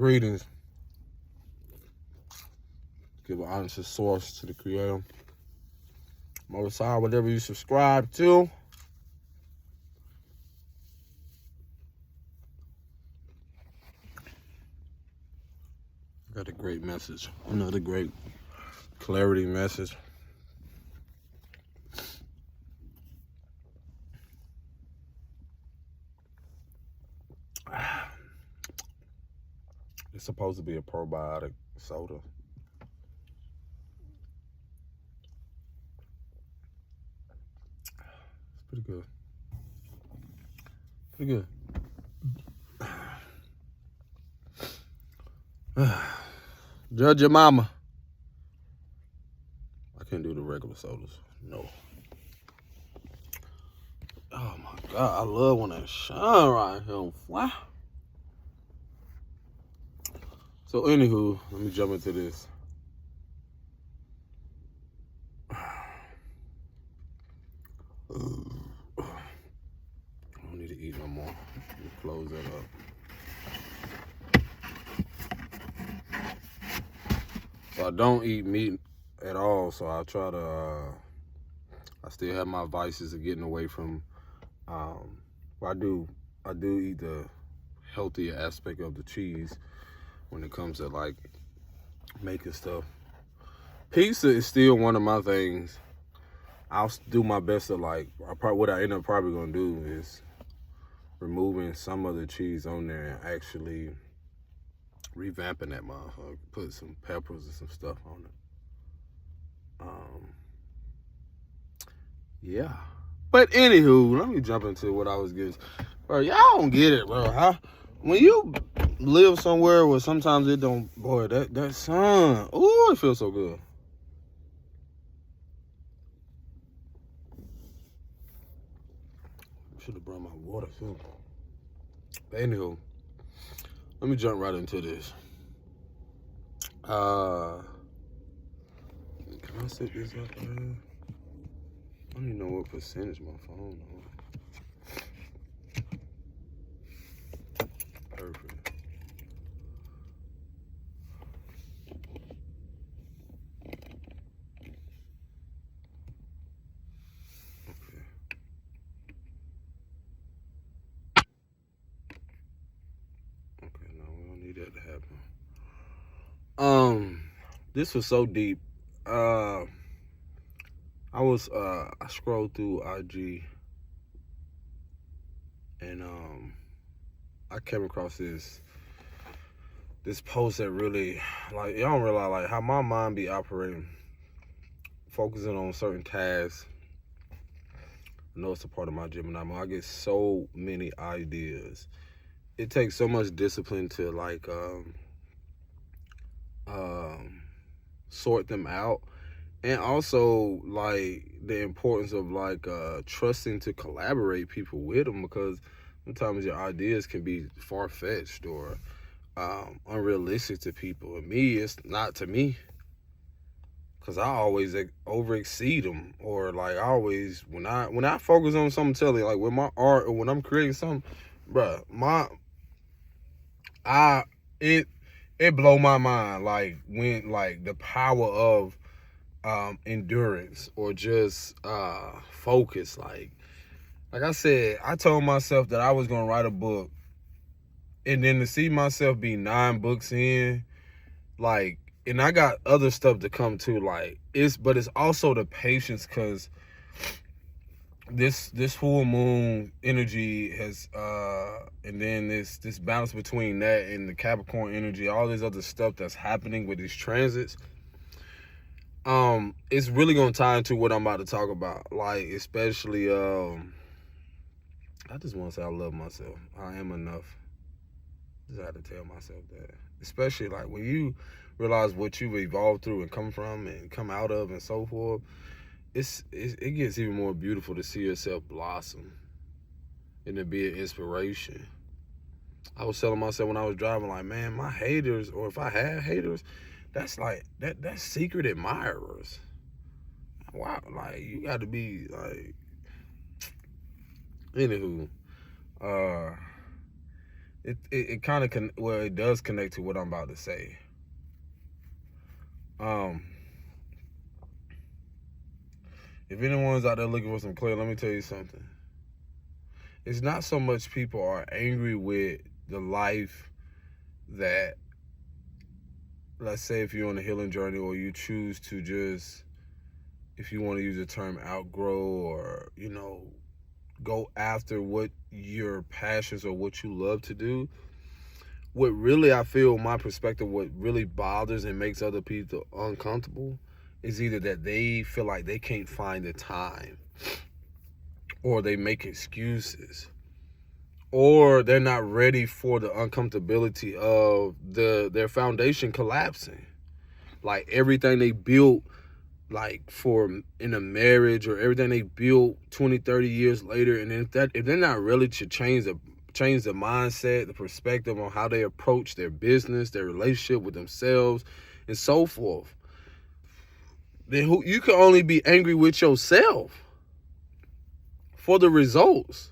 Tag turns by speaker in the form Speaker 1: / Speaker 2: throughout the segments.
Speaker 1: Greetings. Give an honest source to the Creator. Most High, whatever you subscribe to. Got a great message. Another great clarity message. It's supposed to be a probiotic soda. It's pretty good. Pretty good. Judge your mama. I can't do the regular sodas. No. Oh my God, I love when that shine right here. Wow. So anywho, let me jump into this. I don't need to eat no more. Let me close that up. So I don't eat meat at all. So I try to. I still have my vices of getting away from. I do eat the healthier aspect of the cheese when it comes to like making stuff. Pizza is still one of my things. I'll do my best to what I end up probably gonna do is removing some of the cheese on there and actually revamping that motherfucker. Put some peppers and some stuff on it. Yeah. But anywho, let me jump into what I was getting. Bro, y'all don't get it, bro. When you live somewhere where sometimes it don't, boy, that sun, ooh, it feels so good. Should have brought my water too. But anywho, let me jump right into this. Can I set this up, man? I don't even know what percentage my phone on. Perfect. Okay. Okay, no, we don't need that to happen. This was so deep. I scrolled through IG and I came across this post that really, like, y'all don't realize like how my mind be operating, focusing on certain tasks. I know it's a part of my Gemini. I get so many ideas. It takes so much discipline to like sort them out. And also, like, the importance of, like, trusting to collaborate people with them, because sometimes your ideas can be far-fetched or unrealistic to people. And me, it's not to me, because I always over-exceed them. Or, like, I always, when I focus on something, tell you, like, with my art or when I'm creating something, bruh, it blow my mind, like, when, like, the power of endurance or just focus. Like I said, I told myself that I was gonna write a book, and then to see myself be 9 books in, like, and I got other stuff to come too, like, but it's also the patience, because this full moon energy has and then this balance between that and the Capricorn energy, all this other stuff that's happening with these transits, it's really gonna tie into what I'm about to talk about. Like, especially, I just want to say I love myself. I am enough. Just had to tell myself that. Especially like when you realize what you've evolved through and come from and come out of and so forth, it gets even more beautiful to see yourself blossom and to be an inspiration. I was telling myself when I was driving, like, man, my haters, or if I had haters, that's like that's secret admirers. Wow, like, you got to be like. Anywho, it kind of it does connect to what I'm about to say. If anyone's out there looking for some clarity, let me tell you something. It's not so much people are angry with the life that, let's say if you're on a healing journey, or you choose to just, if you want to use the term, outgrow, or, go after what your passions or what you love to do. What really, I feel, my perspective, what really bothers and makes other people uncomfortable is either that they feel like they can't find the time, or they make excuses, or they're not ready for the uncomfortability of their foundation collapsing. Like everything they built, like in a marriage, or everything they built 20, 30 years later, and if they're not ready to change the mindset, the perspective on how they approach their business, their relationship with themselves, and so forth, then you can only be angry with yourself for the results.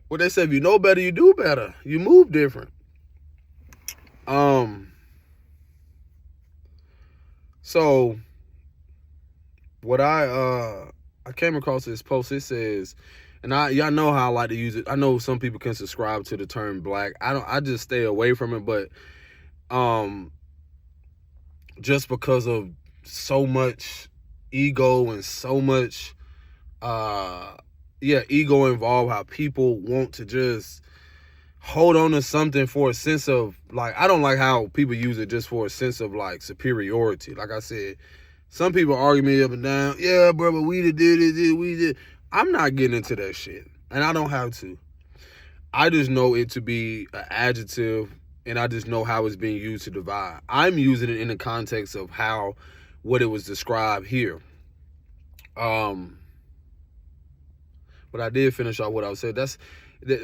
Speaker 1: What they say, if you know better, you do better. You move different. So what I came across this post. It says, and y'all know how I like to use it. I know some people can subscribe to the term black. I just stay away from it, but just because of so much ego and so much ego involved, how people want to just hold on to something for a sense of, like, I don't like how people use it just for a sense of, like, superiority. Like I said, some people argue me up and down. Yeah, bro, but we did it, we did. I'm not getting into that shit, and I don't have to. I just know it to be an adjective, and I just know how it's being used to divide. I'm using it in the context of what it was described here. But I did finish off what I was saying.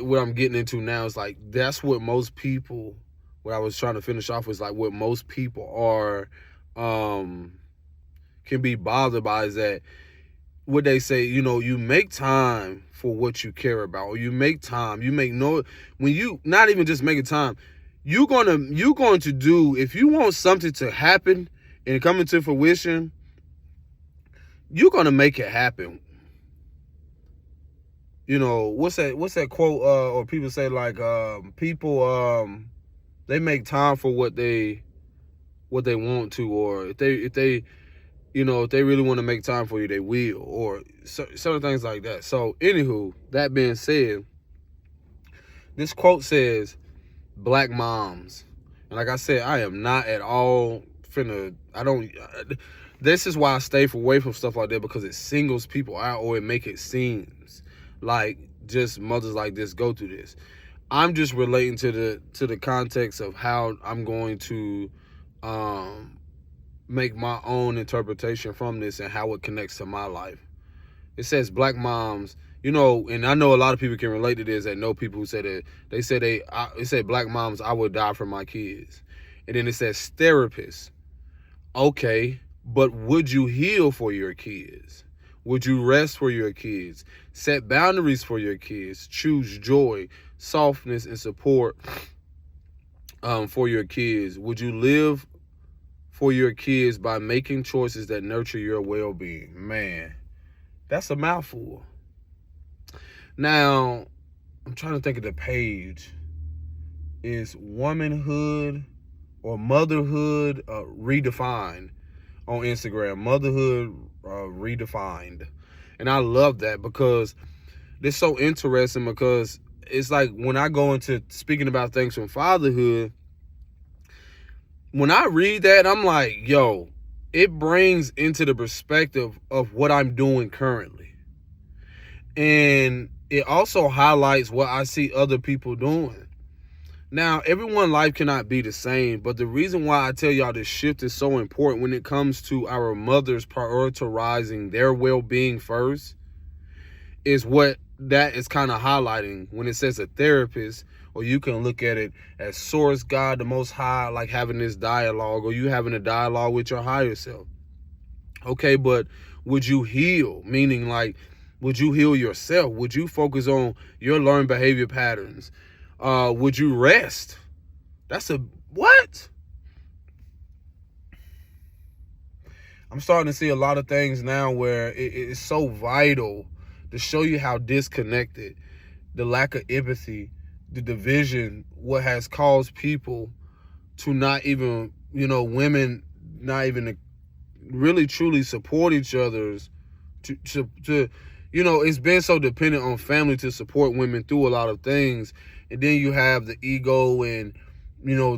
Speaker 1: What I'm getting into now is, like, that's what most people, what I was trying to finish off was, like, what most people are, can be bothered by is that, what they say, you make time for what you care about, or you make time, when you, not even just making time, you're going to do, if you want something to happen and come into fruition, you're going to make it happen. What's that quote, or people say, like, people, they make time for what they want to, or if they really want to make time for you, they will, or certain things like that. So, anywho, that being said, this quote says, black moms. And like I said, I am not at all this is why I stay away from stuff like that, because it singles people out, or it make it seems like just mothers like this go through this. I'm just relating to the context of how I'm going to make my own interpretation from this and how it connects to my life. It says black moms, and I know a lot of people can relate to this, that know people who say that, it said black moms, I would die for my kids. And then it says therapists. Okay, but would you heal for your kids? Would you rest for your kids? Set boundaries for your kids? Choose joy, softness, and support for your kids? Would you live for your kids by making choices that nurture your well-being? Man, that's a mouthful. Now, I'm trying to think of the page. Is womanhood or motherhood redefined on Instagram? Motherhood redefined. And I love that, because it's so interesting, because it's like when I go into speaking about things from fatherhood, when I read that, I'm like, yo, it brings into the perspective of what I'm doing currently. And it also highlights what I see other people doing. Now, everyone's life cannot be the same, but the reason why I tell y'all this shift is so important when it comes to our mothers prioritizing their well-being first is what that is kind of highlighting when it says a therapist, or you can look at it as source, God, the Most High, like having this dialogue, or you having a dialogue with your higher self. Okay, but would you heal? Meaning, like, Would you heal yourself? Would you focus on your learned behavior patterns? Would you rest? That's a what? I'm starting to see a lot of things now where it's so vital to show you how disconnected, the lack of empathy, the division, what has caused people to not even, women not even really truly support each other's, to it's been so dependent on family to support women through a lot of things. And then you have the ego and,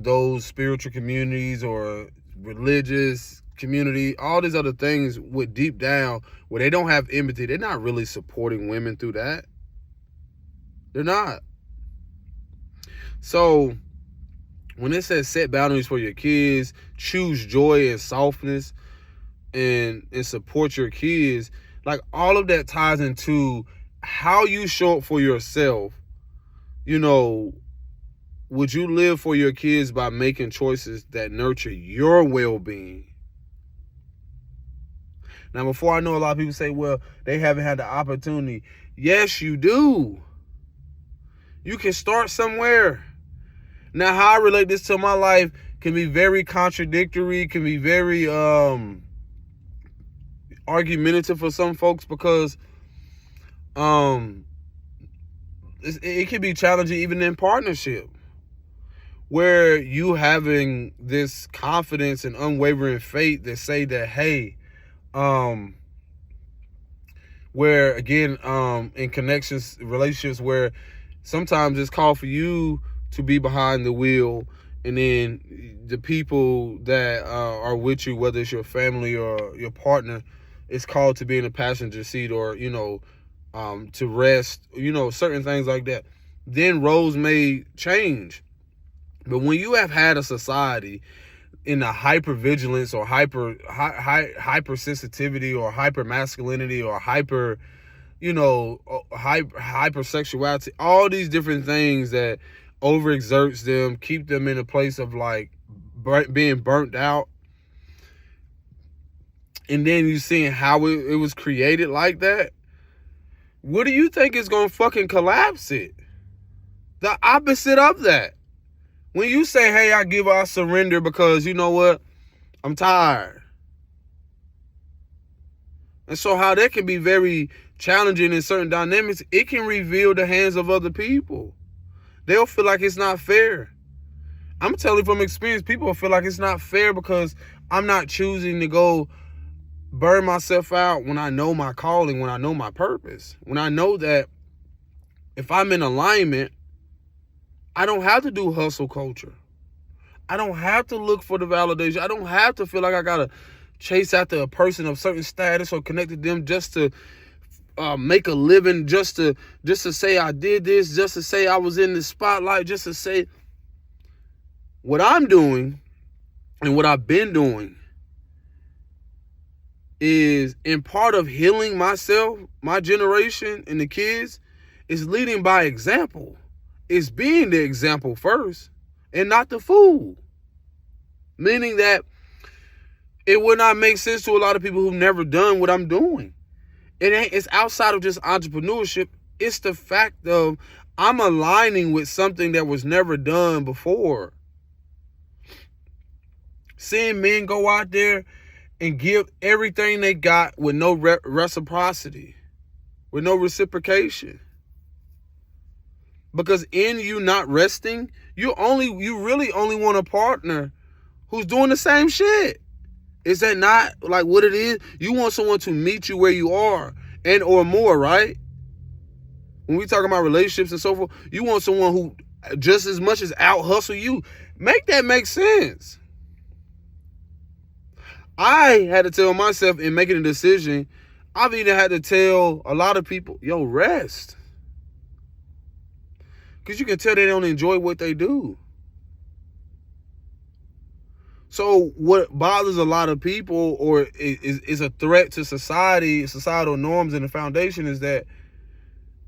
Speaker 1: those spiritual communities or religious community, all these other things with deep down where they don't have empathy. They're not really supporting women through that. They're not. So when it says set boundaries for your kids, choose joy and softness, and support your kids, like all of that ties into how you show up for yourself. Would you live for your kids by making choices that nurture your well-being? Now, before I know a lot of people say, well, they haven't had the opportunity. Yes, you do. You can start somewhere. Now, how I relate this to my life can be very contradictory, can be very argumentative for some folks, because it can be challenging even in partnership, where you having this confidence and unwavering faith that say that, hey, where again, in connections, relationships, where sometimes it's called for you to be behind the wheel, and then the people that are with you, whether it's your family or your partner, it's called to be in the passenger seat, or to rest, certain things like that. Then roles may change. But when you have had a society in a hypervigilance or hypersensitivity or hypermasculinity or hypersexuality, all these different things that overexerts them, keep them in a place of like being burnt out, and then you seeing how it was created like that, what do you think is going to fucking collapse it? The opposite of that. When you say, hey, I surrender because you know what? I'm tired. And so how that can be very challenging in certain dynamics, it can reveal the hands of other people. They'll feel like it's not fair. I'm telling you from experience, people feel like it's not fair because I'm not choosing to go burn myself out when I know my calling, when I know my purpose, when I know that if I'm in alignment, I don't have to do hustle culture. I don't have to look for the validation. I don't have to feel like I gotta chase after a person of certain status or connect to them just to make a living, just to say I did this, just to say I was in the spotlight, just to say what I'm doing and what I've been doing is in part of healing myself, my generation, and the kids, is leading by example. It's being the example first and not the fool. Meaning that it would not make sense to a lot of people who've never done what I'm doing. It's outside of just entrepreneurship. It's the fact of I'm aligning with something that was never done before. Seeing men go out there and give everything they got with no reciprocity, with no reciprocation. Because in you not resting, you really only want a partner who's doing the same shit. Is that not like what it is? You want someone to meet you where you are and or more, right? When we talk about relationships and so forth, you want someone who just as much as out hustle you. Make that make sense. I had to tell myself in making a decision, I've even had to tell a lot of people, yo, rest. Because you can tell they don't enjoy what they do. So what bothers a lot of people or is a threat to society, societal norms and the foundation is that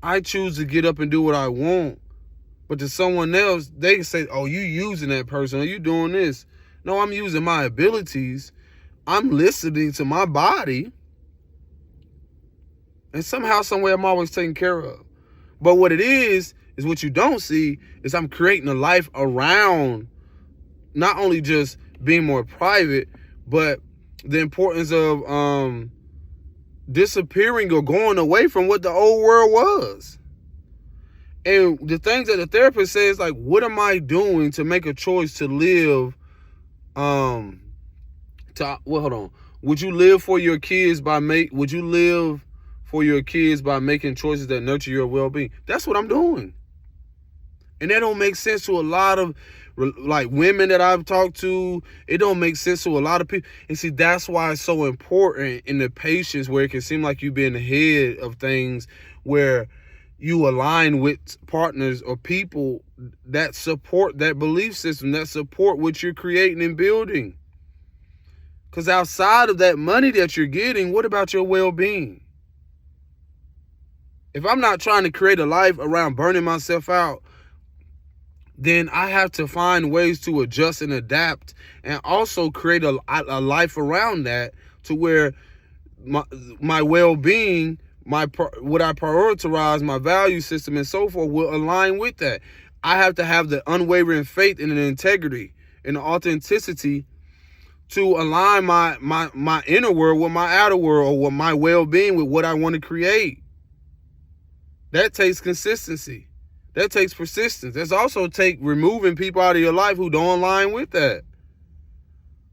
Speaker 1: I choose to get up and do what I want. But to someone else, they can say, oh, you using that person, or you doing this. No, I'm using my abilities. I'm listening to my body. And somehow, some way, I'm always taken care of. But what it is what you don't see is I'm creating a life around not only just being more private, but the importance of disappearing or going away from what the old world was. And the things that the therapist says, like, what am I doing to make a choice to live, hold on. Would you live for your kids would you live for your kids by making choices that nurture your well-being? That's what I'm doing. And that don't make sense to a lot of like women that I've talked to. It don't make sense to a lot of people. And see, that's why it's so important in the patience, where it can seem like you being ahead of things, where you align with partners or people that support that belief system, that support what you're creating and building. Because outside of that money that you're getting, what about your well-being? If I'm not trying to create a life around burning myself out, then I have to find ways to adjust and adapt, and also create a life around that, to where my well-being, what I prioritize, my value system and so forth will align with that. I have to have the unwavering faith and the integrity and the authenticity to align my inner world with my outer world, or with my well-being with what I want to create. That takes consistency. That takes persistence. That's also take removing people out of your life who don't align with that.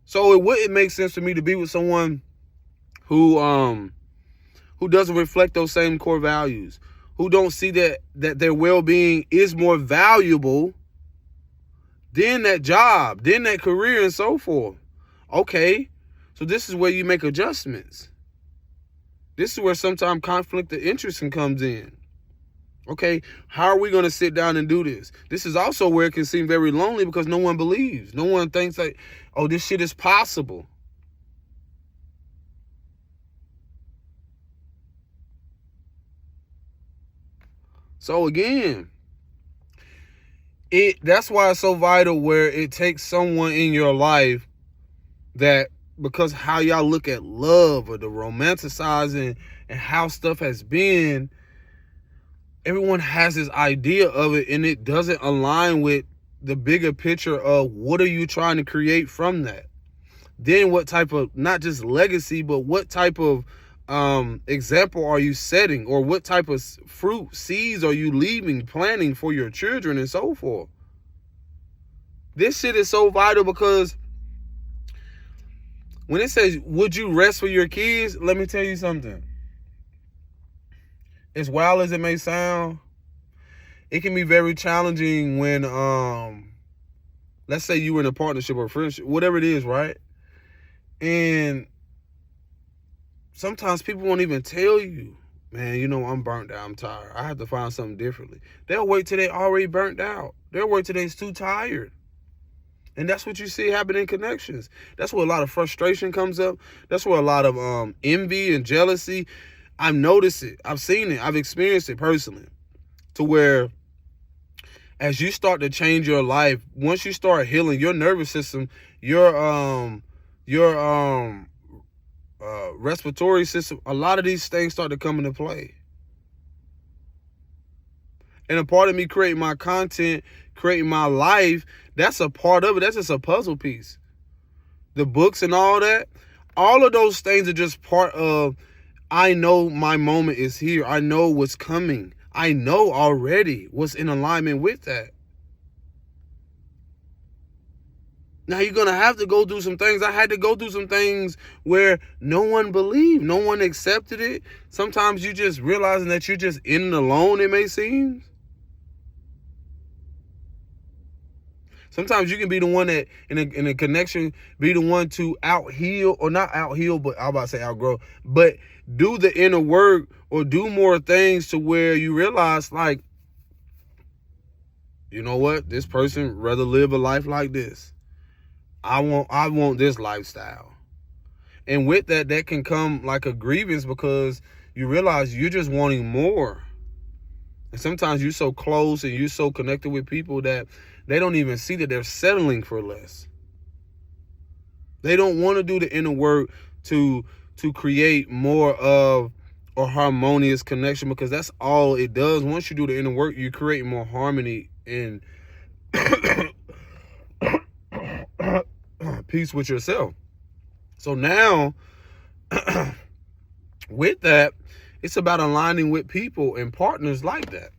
Speaker 1: So it wouldn't make sense for me to be with someone who doesn't reflect those same core values, who don't see that their well-being is more valuable than that job, than that career, and so forth. Okay, so this is where you make adjustments. This is where sometimes conflict of interest comes in. Okay, how are we going to sit down and do this? This is also where it can seem very lonely, because no one believes. No one thinks like, oh, this shit is possible. So again, that's why it's so vital, where it takes someone in your life that, because how y'all look at love, or the romanticizing and how stuff has been, everyone has this idea of it, and it doesn't align with the bigger picture of what are you trying to create from that. Then what type of, not just legacy, but what type of example are you setting, or what type of fruit, seeds are you leaving, planting for your children and so forth. This shit is so vital, because when it says, would you rest for your kids? Let me tell you something. As wild as it may sound, it can be very challenging when, let's say you were in a partnership or friendship, whatever it is, right? And sometimes people won't even tell you, man, I'm burnt out, I'm tired, I have to find something differently. They'll wait till they already burnt out. They'll wait till they're too tired. And that's what you see happen in connections. That's where a lot of frustration comes up. That's where a lot of envy and jealousy. I've noticed it. I've seen it. I've experienced it personally. To where as you start to change your life, once you start healing your nervous system, your respiratory system, a lot of these things start to come into play. And a part of me creating my content, creating my life, that's a part of it. That's just a puzzle piece. The books and all that, all of those things are just part of, I know my moment is here. I know what's coming. I know already what's in alignment with that. Now you're going to have to go through some things. I had to go through some things where no one believed, no one accepted it. Sometimes you just realizing that you're just in it alone, it may seem. Sometimes you can be the one that, in a connection, be the one to out-heal, or not out-heal, but I'm about to say outgrow, but do the inner work, or do more things to where you realize, like, you know what? This person rather live a life like this. I want this lifestyle. And with that can come like a grievance, because you realize you're just wanting more. And sometimes you're so close and you're so connected with people that they don't even see that they're settling for less. They don't want to do the inner work to create more of or harmonious connection, because that's all it does. Once you do the inner work, you create more harmony and peace with yourself. So now, with that, it's about aligning with people and partners like that.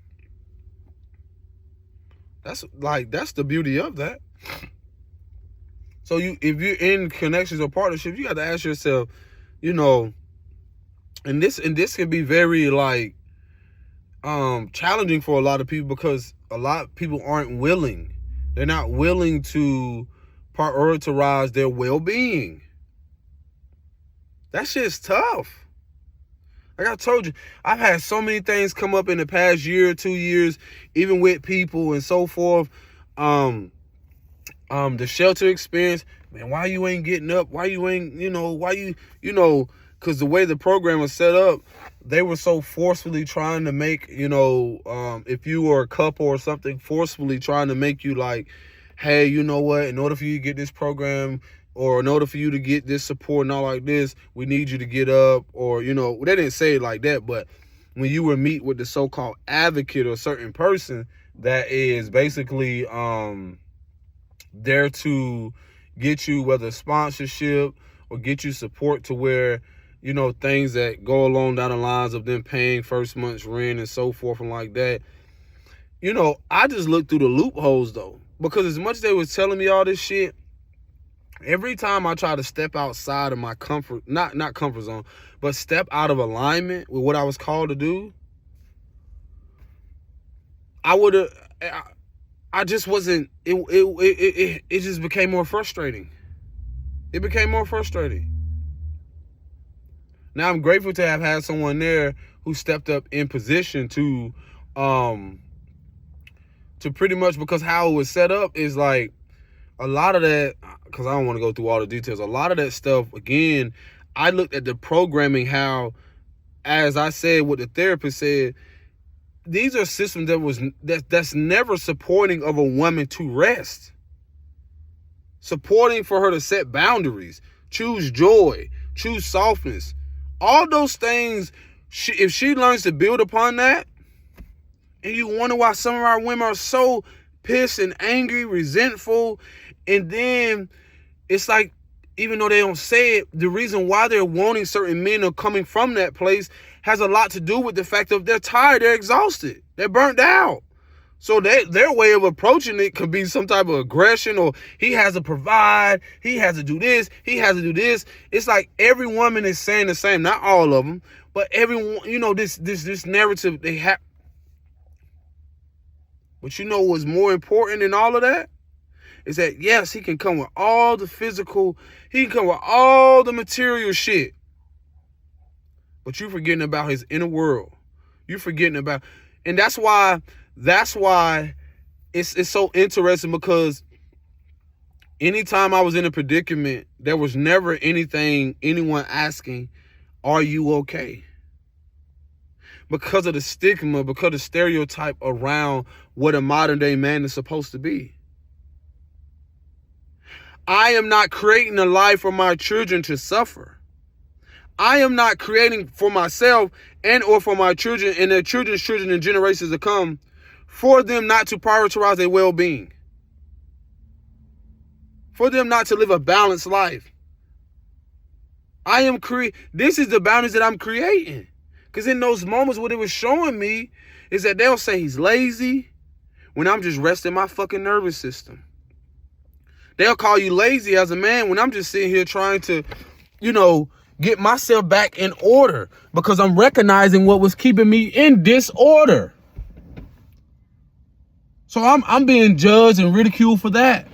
Speaker 1: That's the beauty of that. So if you're in connections or partnerships, you got to ask yourself, you know, and this can be very like challenging for a lot of people, because a lot of people aren't willing. They're not willing to prioritize their well-being. That shit's tough. Like I told you, I've had so many things come up in the past year or 2 years, even with people and so forth. The shelter experience, man, why you ain't getting up? Why you ain't, because the way the program was set up, they were so forcefully trying to make, if you were a couple or something, forcefully trying to make you like, hey, you know what, in order for you to get this program, or in order for you to get this support and all like this, we need you to get up, or, they didn't say it like that, but when you would meet with the so-called advocate or a certain person that is basically there to get you whether sponsorship or get you support to where, things that go along down the lines of them paying first month's rent and so forth and like that. I just looked through the loopholes though, because as much as they was telling me all this shit, every time I try to step outside of my comfort, not comfort zone, but step out of alignment with what I was called to do, I just wasn't, it just became more frustrating. It became more frustrating. Now I'm grateful to have had someone there who stepped up in position to pretty much, because how it was set up is like, a lot of that, because I don't want to go through all the details, a lot of that stuff, again, I looked at the programming, how, as I said, what the therapist said, these are systems that's never supporting of a woman to rest. Supporting for her to set boundaries, choose joy, choose softness. All those things, if she learns to build upon that, and you wonder why some of our women are so pissed and angry, resentful, and then it's like, even though they don't say it, the reason why they're wanting certain men or coming from that place has a lot to do with the fact of they're tired, they're exhausted, they're burnt out. So their way of approaching it could be some type of aggression, or he has to provide, he has to do this, he has to do this. It's like every woman is saying the same, not all of them, but everyone, this narrative they have. But what's more important than all of that is that, yes, he can come with all the physical, he can come with all the material shit, but you're forgetting about his inner world. You're forgetting about, and that's why it's so interesting, because anytime I was in a predicament, there was never anyone asking, are you okay? Because of the stigma, because of the stereotype around what a modern day man is supposed to be. I am not creating a life for my children to suffer. I am not creating for myself and or for my children and their children's children and generations to come for them not to prioritize their well-being. For them not to live a balanced life. This is the boundaries that I'm creating. Because in those moments, what it was showing me is that they'll say he's lazy when I'm just resting my fucking nervous system. They'll call you lazy as a man when I'm just sitting here trying to, get myself back in order, because I'm recognizing what was keeping me in disorder. So I'm being judged and ridiculed for that.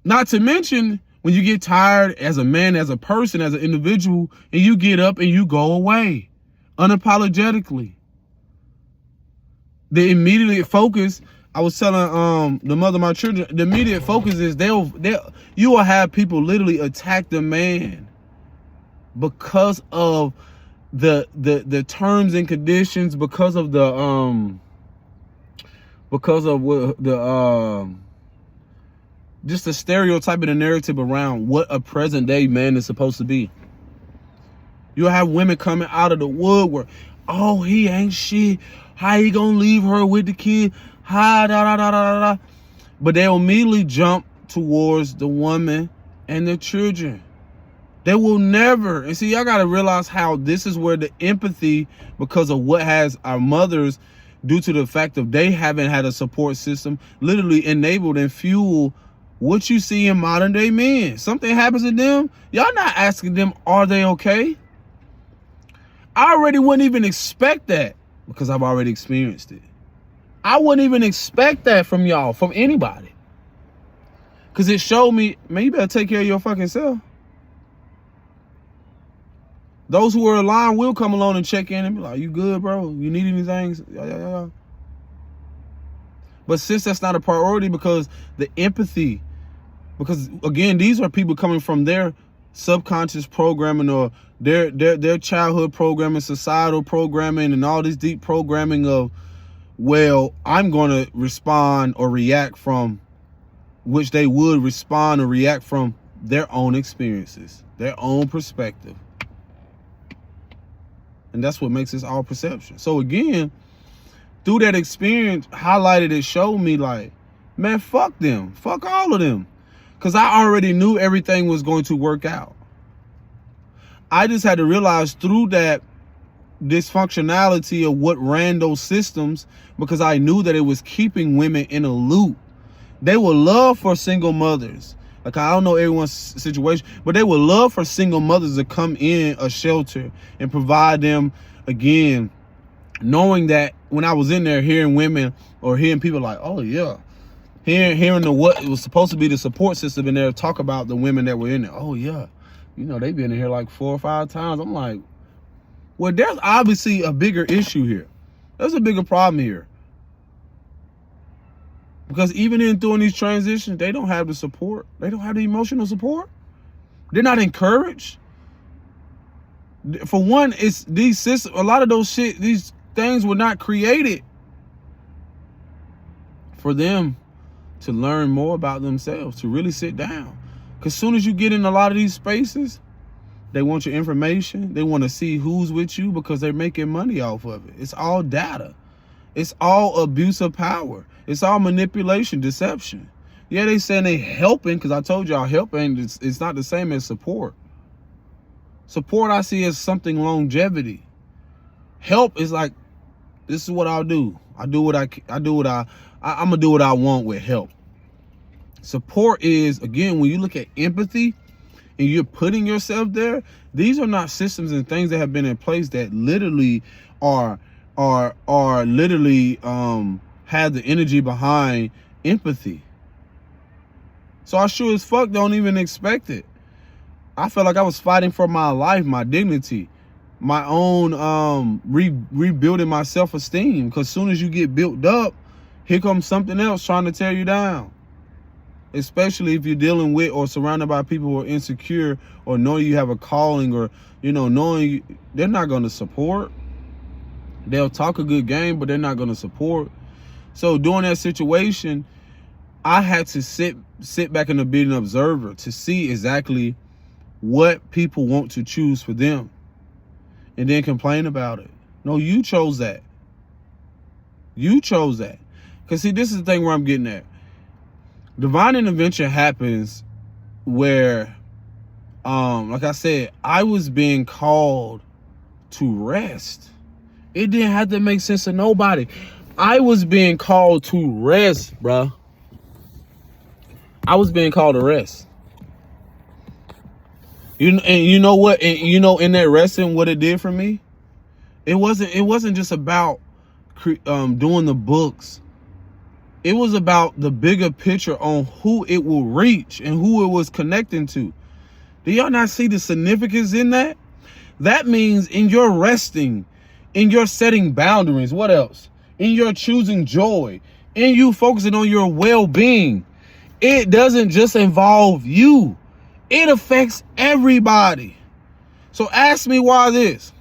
Speaker 1: Not to mention, when you get tired as a man, as a person, as an individual, and you get up and you go away unapologetically. The immediate focus, I was telling the mother of my children, the immediate focus is you will have people literally attack the man because of the terms and conditions, because of just the stereotype and the narrative around what a present day man is supposed to be.
Speaker 2: You'll have women coming out of the woodwork. Oh, he ain't shit. How he gonna leave her with the kid? Da da da da da da. But they'll immediately jump towards the woman and the children. They will never. And see, y'all gotta realize how this is where the empathy, because of what has our mothers, due to the fact of they haven't had a support system, literally enabled and fuel what you see in modern day men. Something happens to them, y'all not asking them, are they okay? I already wouldn't even expect that because I've already experienced it. I wouldn't even expect that from y'all, from anybody. Because it showed me, man, you better take care of your fucking self. Those who are aligned will come along and check in and be like, you good, bro? You need anything? Yeah. But since that's not a priority, because the empathy, because again, these are people coming from their subconscious programming or their childhood programming, societal programming, and all this deep programming of, well, I'm going to respond or react from, which they would respond or react from their own experiences, their own perspective. And that's what makes this all perception. So again, through that experience, highlighted it, showed me like, man, fuck them. Fuck all of them. Because I already knew everything was going to work out. I just had to realize through that dysfunctionality of what ran those systems, because I knew that it was keeping women in a loop. They would love for single mothers. Like, I don't know everyone's situation, but they would love for single mothers to come in a shelter and provide them, again, knowing that when I was in there hearing women or hearing people like, oh yeah, hearing the what it was supposed to be the support system in there talk about the women that were in there. Oh yeah, you know, they've been in here like 4 or 5 times. I'm like, well, there's obviously a bigger issue here. There's a bigger problem here. Because even in doing these transitions, they don't have the support. They don't have the emotional support. They're not encouraged. For one, it's these systems, a lot of these things were not created for them to learn more about themselves, to really sit down. Because as soon as you get in a lot of these spaces, they want your information. They want to see who's with you because they're making money off of it. It's all data. It's all abuse of power. It's all manipulation, deception. Yeah, they saying they helping, because I told y'all helping, it's not the same as support. Support I see as something longevity. Help is like, this is what I'll do. I'm gonna do what I want with help. Support is, again, when you look at empathy and you're putting yourself there, these are not systems and things that have been in place that literally are literally have the energy behind empathy. So I sure as fuck don't even expect it. I felt like I was fighting for my life, my dignity, my own rebuilding my self-esteem. Because as soon as you get built up, here comes something else trying to tear you down. Especially if you're dealing with or surrounded by people who are insecure or know you have a calling, or, you know, knowing they're not going to support. They'll talk a good game, but they're not going to support. So during that situation, I had to sit back and be an observer to see exactly what people want to choose for them and then complain about it. No, you chose that. You chose that. Because see, this is the thing where I'm getting at. Divine intervention happens where, like I said, I was being called to rest. It didn't have to make sense to nobody. I was being called to rest, bruh. I was being called to rest. And you know what? And you know, in that resting, what it did for me? It wasn't just about doing the books. It was about the bigger picture on who it will reach and who it was connecting to. Do y'all not see the significance in that? That means in your resting, in your setting boundaries, what else? In your choosing joy, in you focusing on your well-being, it doesn't just involve you. It affects everybody. So ask me why this.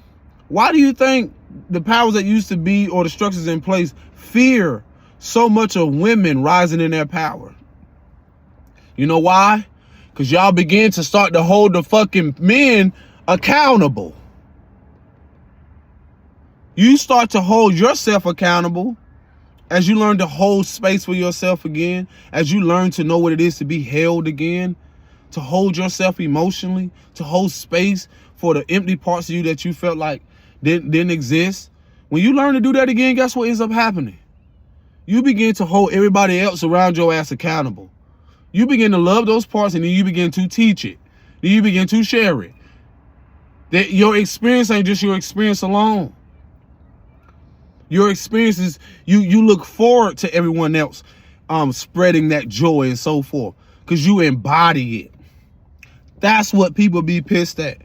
Speaker 2: Why do you think the powers that used to be or the structures in place fear so much of women rising in their power? You know why? Because y'all begin to start to hold the fucking men accountable. You start to hold yourself accountable as you learn to hold space for yourself again, as you learn to know what it is to be held again, to hold yourself emotionally, to hold space for the empty parts of you that you felt like didn't exist. When you learn to do that again, guess what ends up happening? You begin to hold everybody else around your ass accountable. You begin to love those parts, and then you begin to teach it. Then you begin to share it. That your experience ain't just your experience alone. Your experiences, you look forward to everyone else spreading that joy and so forth, because you embody it. That's what people be pissed at.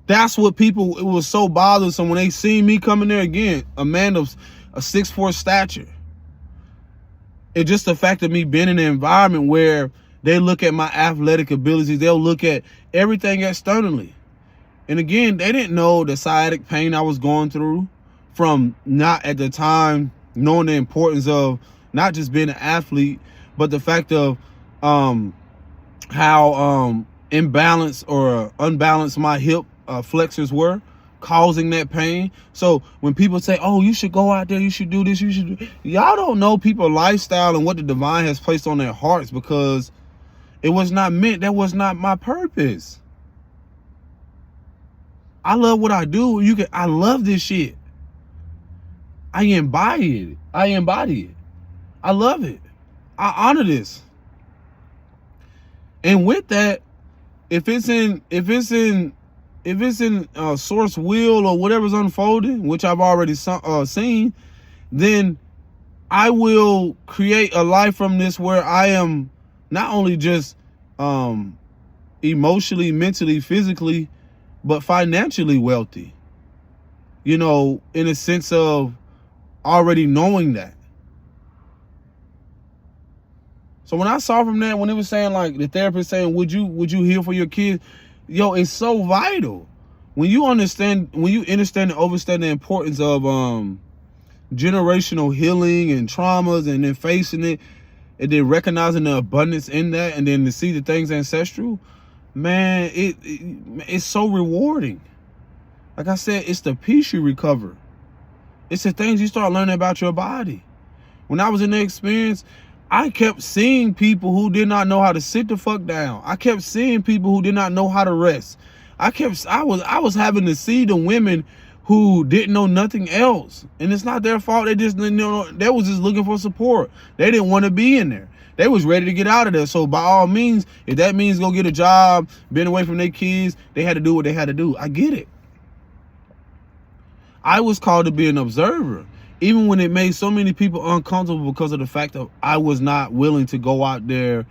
Speaker 2: That's what people, it was so bothersome when they seen me coming there again, a man of a 6'4" stature. It's just the fact of me being in an environment where they look at my athletic abilities, they'll look at everything externally. And again, they didn't know the sciatic pain I was going through from not at the time knowing the importance of not just being an athlete, but the fact of how imbalanced or unbalanced my hip flexors were, causing that pain. So when people say, oh, you should go out there, you should do this, you should do, y'all don't know people's lifestyle and what the divine has placed on their hearts, because it was not meant, that was not my purpose. I love what I do. I love this shit. I embody it. I love it. I honor this. And with that, if it's in source will or whatever's unfolding, which I've already seen, then I will create a life from this where I am not only just emotionally, mentally, physically, but financially wealthy. You know, in a sense of already knowing that. So when I saw from that, when it was saying, like, the therapist saying, would you heal for your kids? Yo, it's so vital. When you understand and understand the importance of generational healing and traumas, and then facing it, and then recognizing the abundance in that, and then to see the things ancestral, man, it's so rewarding. Like I said, it's the peace you recover. It's the things you start learning about your body. When I was in the experience, I kept seeing people who did not know how to sit the fuck down. I kept seeing people who did not know how to rest. I was having to see the women who didn't know nothing else. And it's not their fault. They just didn't know, they was just looking for support. They didn't want to be in there. They was ready to get out of there. So by all means, if that means go get a job, been away from their kids, they had to do what they had to do. I get it. I was called to be an observer, even when it made so many people uncomfortable because of the fact that I was not willing to go out there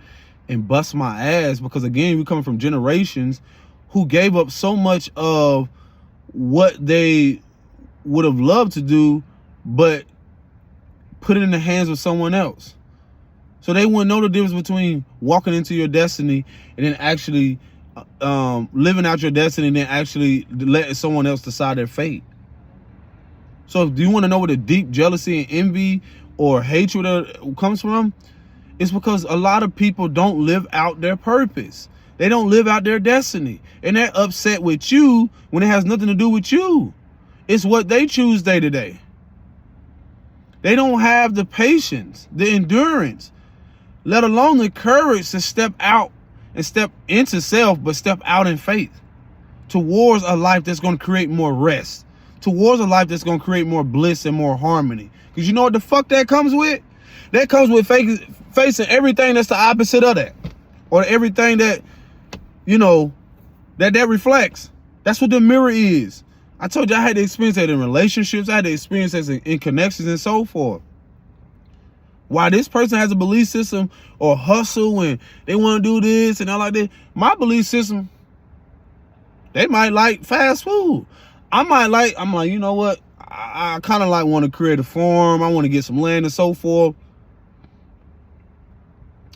Speaker 2: and bust my ass. Because again, we coming from generations who gave up so much of what they would have loved to do, but put it in the hands of someone else. So they wouldn't know the difference between walking into your destiny and then actually living out your destiny, and then actually letting someone else decide their fate. So do you want to know where the deep jealousy and envy or hatred comes from? It's because a lot of people don't live out their purpose. They don't live out their destiny. And they're upset with you when it has nothing to do with you. It's what they choose day to day. They don't have the patience, the endurance, let alone the courage to step out and step into self, but step out in faith towards a life that's going to create more rest, towards a life that's going to create more bliss and more harmony. Because you know what the fuck that comes with? That comes with facing everything that's the opposite of that, or everything that, you know, that reflects. That's what the mirror is. I told you I had to experience that in relationships. I had to experience that in connections and so forth. Why this person has a belief system or hustle and they want to do this and all like that, my belief system, they might like fast food. I'm like, you know what? I kind of like want to create a farm. I want to get some land and so forth.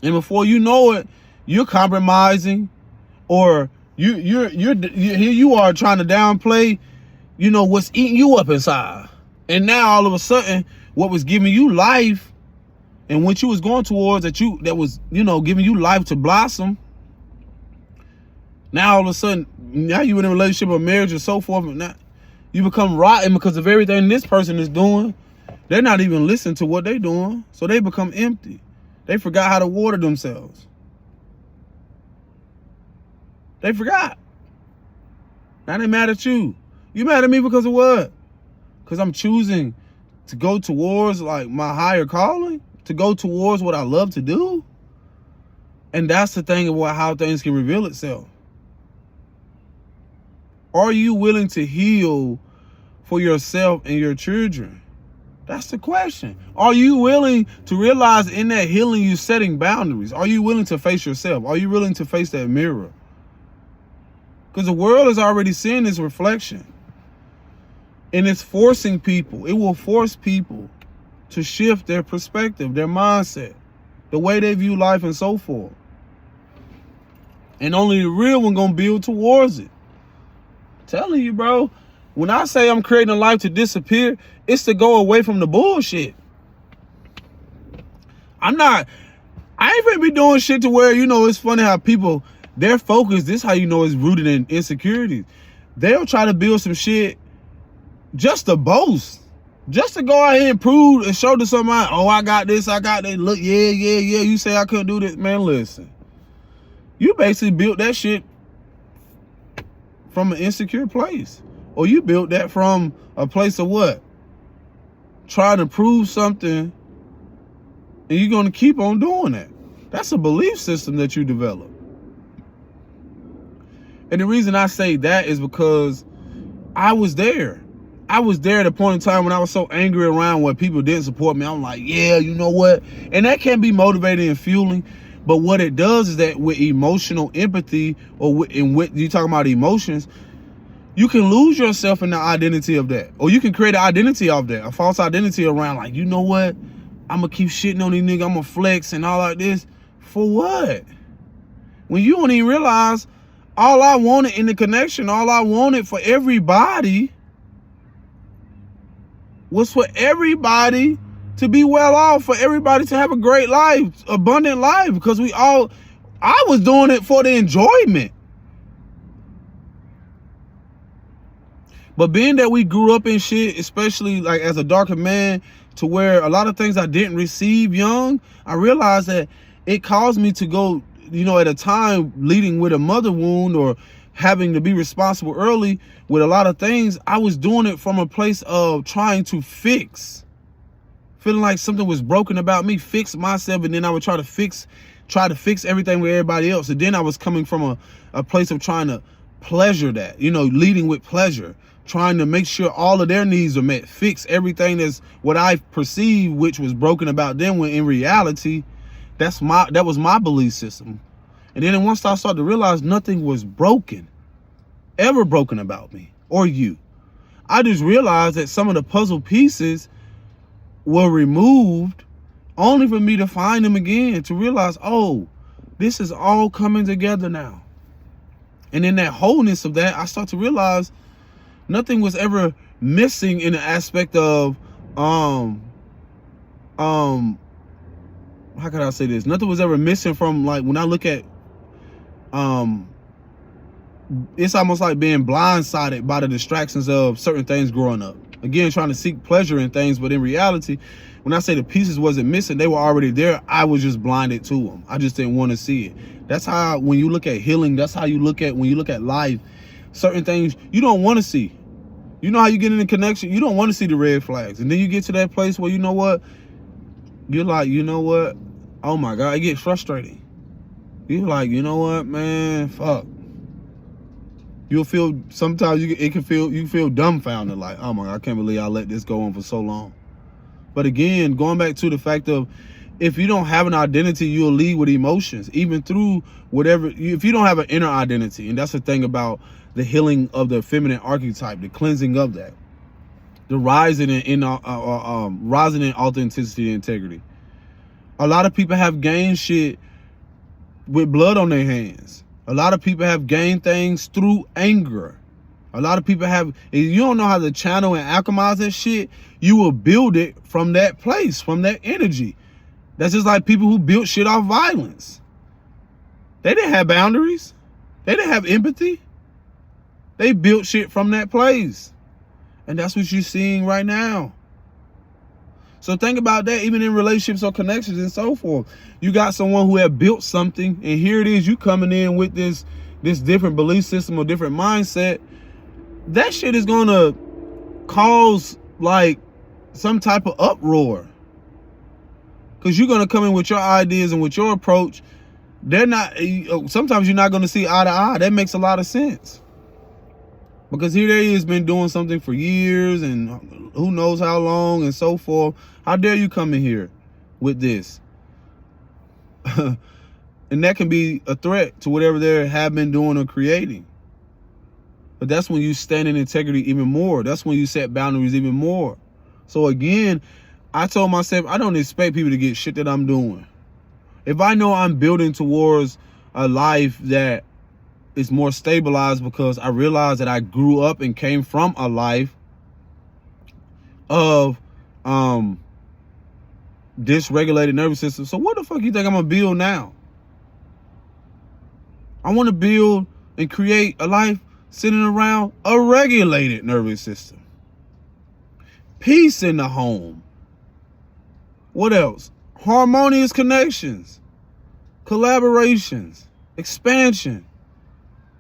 Speaker 2: And before you know it, you're compromising, or here you are trying to downplay, you know, what's eating you up inside. And now all of a sudden, what was giving you life and what you was going towards, that was, you know, giving you life to blossom. Now all of a sudden, now you in a relationship or marriage or so forth, and You become rotten because of everything this person is doing. They're not even listening to what they're doing. So they become empty. They forgot how to water themselves. They forgot. Now they mad at you. You mad at me because of what? Because I'm choosing to go towards like my higher calling? To go towards what I love to do? And that's the thing about how things can reveal itself. Are you willing to heal for yourself and your children? That's the question. Are you willing to realize in that healing you setting boundaries? Are you willing to face yourself? Are you willing to face that mirror? Because the world is already seeing this reflection. And it's forcing people. It will force people to shift their perspective, their mindset, the way they view life and so forth. And only the real one gonna build towards it. I'm telling you, bro. When I say I'm creating a life to disappear, it's to go away from the bullshit. I ain't gonna be doing shit to where, it's funny how people, their focus, this how you know it's rooted in insecurities. They'll try to build some shit just to boast. Just to go out here and prove and show to somebody, oh, I got this, I got that. Look, yeah, you say I couldn't do this. Man, listen. You basically built that shit from an insecure place. Or you built that from a place of what? Trying to prove something, and you're going to keep on doing that. That's a belief system that you develop. And the reason I say that is because I was there. I was there at a point in time when I was so angry around when people didn't support me. I'm like, yeah, you know what? And that can be motivating and fueling. But what it does is that with emotional empathy, or with you talking about emotions, you can lose yourself in the identity of that. Or you can create an identity of that, a false identity around like, you know what? I'm going to keep shitting on these niggas. I'm going to flex and all like this. For what? When you don't even realize all I wanted in the connection, all I wanted for everybody was for everybody to be well off, for everybody to have a great life, abundant life, because I was doing it for the enjoyment. But being that we grew up in shit, especially like as a darker man, to where a lot of things I didn't receive young, I realized that it caused me to go, at a time leading with a mother wound or having to be responsible early with a lot of things. I was doing it from a place of trying to fix, feeling like something was broken about me, fix myself, and then I would try to fix everything with everybody else. And then I was coming from a place of trying to pleasure that, leading with pleasure, trying to make sure all of their needs are met, fix everything that's what I perceived which was broken about them, when in reality, that was my belief system. And then once I started to realize nothing was ever broken about me or you, I just realized that some of the puzzle pieces were removed only for me to find them again, to realize, oh, this is all coming together now. And in that wholeness of that, I start to realize nothing was ever missing in the aspect of, how can I say this? Nothing was ever missing from, like, when I look at, it's almost like being blindsided by the distractions of certain things growing up. Again, trying to seek pleasure in things, but in reality, when I say the pieces wasn't missing, they were already there. I was just blinded to them. I just didn't want to see it. That's how, when you look at healing, that's how you look at, when you look at life, certain things you don't want to see. You know how you get in a connection? You don't want to see the red flags. And then you get to that place where, you know what? You're like, you know what? Oh my God, it gets frustrating. You're like, you know what, man, fuck. You'll feel, sometimes you feel dumbfounded, like, oh my God, I can't believe I let this go on for so long. But again, going back to the fact of, if you don't have an identity, you'll lead with emotions, even through whatever, if you don't have an inner identity. And that's the thing about the healing of the feminine archetype, the cleansing of that, the rising in authenticity and integrity. A lot of people have gained shit with blood on their hands. A lot of people have gained things through anger. A lot of people have, if you don't know how to channel and alchemize that shit, you will build it from that place, from that energy. That's just like people who built shit off violence. They didn't have boundaries. They didn't have empathy. They built shit from that place. And that's what you're seeing right now. So think about that, even in relationships or connections and so forth. You got someone who have built something, and here it is, you coming in with this different belief system or different mindset. That shit is gonna cause like some type of uproar. Because you're gonna come in with your ideas and with your approach. They're not, sometimes you're not gonna see eye to eye. That makes a lot of sense. Because here they is been doing something for years and who knows how long and so forth. How dare you come in here with this? And that can be a threat to whatever they have been doing or creating. But that's when you stand in integrity even more. That's when you set boundaries even more. So again, I told myself, I don't expect people to get shit that I'm doing. If I know I'm building towards a life that is more stabilized, because I realized that I grew up and came from a life of dysregulated nervous system. So what the fuck you think I'm gonna build now? I want to build and create a life centered around a regulated nervous system. Peace in the home. What else? Harmonious connections, collaborations, expansion,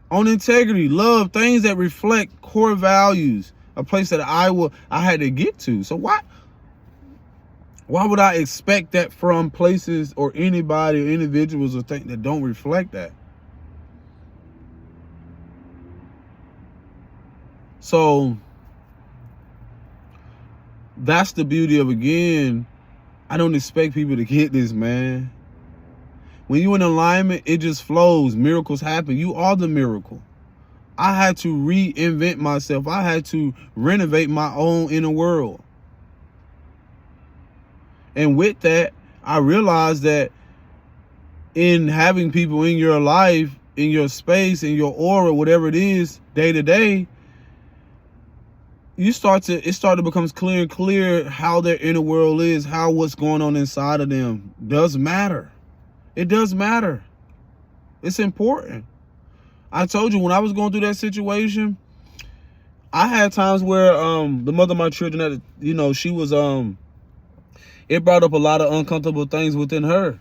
Speaker 2: on integrity, love, things that reflect core values, a place that I had to get to. So why would I expect that from places or anybody or individuals or things that don't reflect that? So that's the beauty of, again, I don't expect people to get this, man. When you're in alignment, it just flows. Miracles happen. You are the miracle. I had to reinvent myself. I had to renovate my own inner world. And with that, I realized that in having people in your life, in your space, in your aura, whatever it is, day to day, it started to become clear and clear how their inner world is, how what's going on inside of them does matter. It does matter. It's important. I told you, when I was going through that situation, I had times where the mother of my children, she was it brought up a lot of uncomfortable things within her.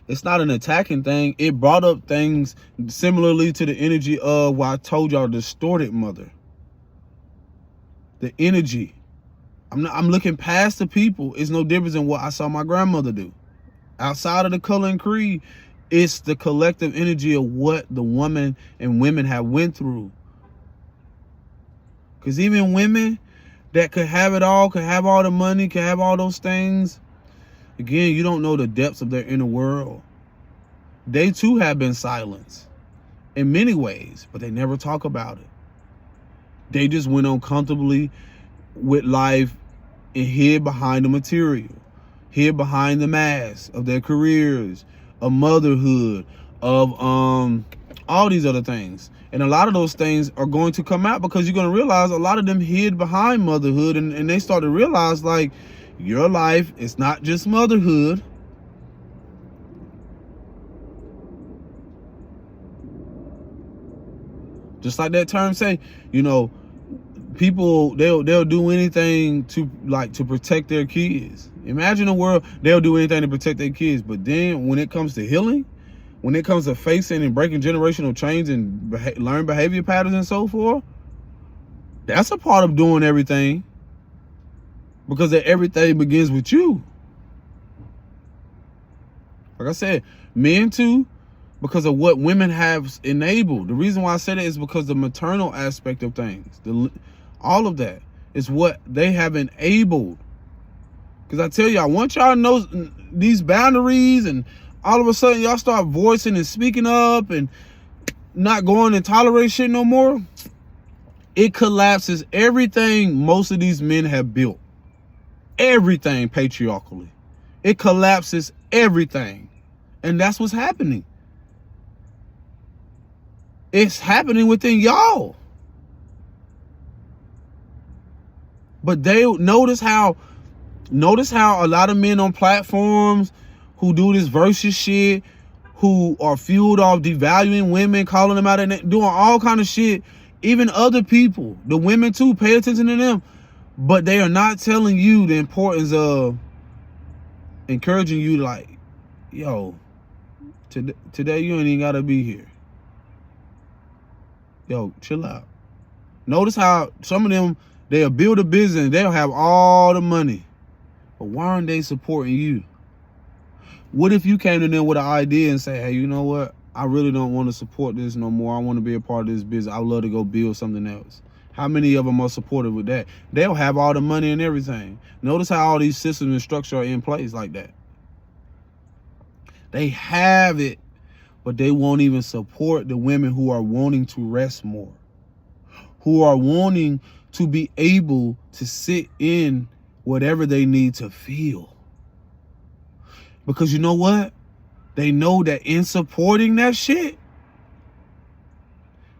Speaker 2: It's not an attacking thing. It brought up things similarly to the energy of what I told y'all, distorted mother. The energy. I'm looking past the people. It's no difference in what I saw my grandmother do. Outside of the color and creed, it's the collective energy of what the woman and women have went through. Because even women that could have it all, could have all the money, could have all those things, again, you don't know the depths of their inner world. They too have been silenced in many ways, but they never talk about it. They just went on comfortably with life and hid behind the material, hid behind the mask of their careers, of motherhood, of all these other things. And a lot of those things are going to come out, because you're going to realize a lot of them hid behind motherhood, and they start to realize, like, your life is not just motherhood. Just like that term say, people, they'll do anything to protect their kids. Imagine a world they'll do anything to protect their kids, but then when it comes to healing, when it comes to facing and breaking generational chains and learn behavior patterns and so forth, that's a part of doing everything, because everything begins with you. Like I said, men too, because of what women have enabled. The reason why I say that is because the maternal aspect of things, all of that is what they have enabled. Because I tell y'all, once y'all know these boundaries, and all of a sudden y'all start voicing and speaking up and not going and tolerate shit no more, it collapses everything most of these men have built. Everything patriarchally. It collapses everything. And that's what's happening. It's happening within y'all. But they notice how a lot of men on platforms who do this versus shit, who are fueled off devaluing women, calling them out and doing all kind of shit, even other people, the women too, pay attention to them. But they are not telling you the importance of encouraging you, like, yo, today you ain't even gotta be here. Yo, chill out. Notice how some of them, they'll build a business, they'll have all the money, but why aren't they supporting you? What if you came to them with an idea and say, hey, you know what? I really don't want to support this no more. I want to be a part of this business. I would love to go build something else. How many of them are supportive with that? They'll have all the money and everything. Notice how all these systems and structure are in place like that. They have it, but they won't even support the women who are wanting to rest more, who are wanting to be able to sit in whatever they need to feel. Because you know what? They know that in supporting that shit,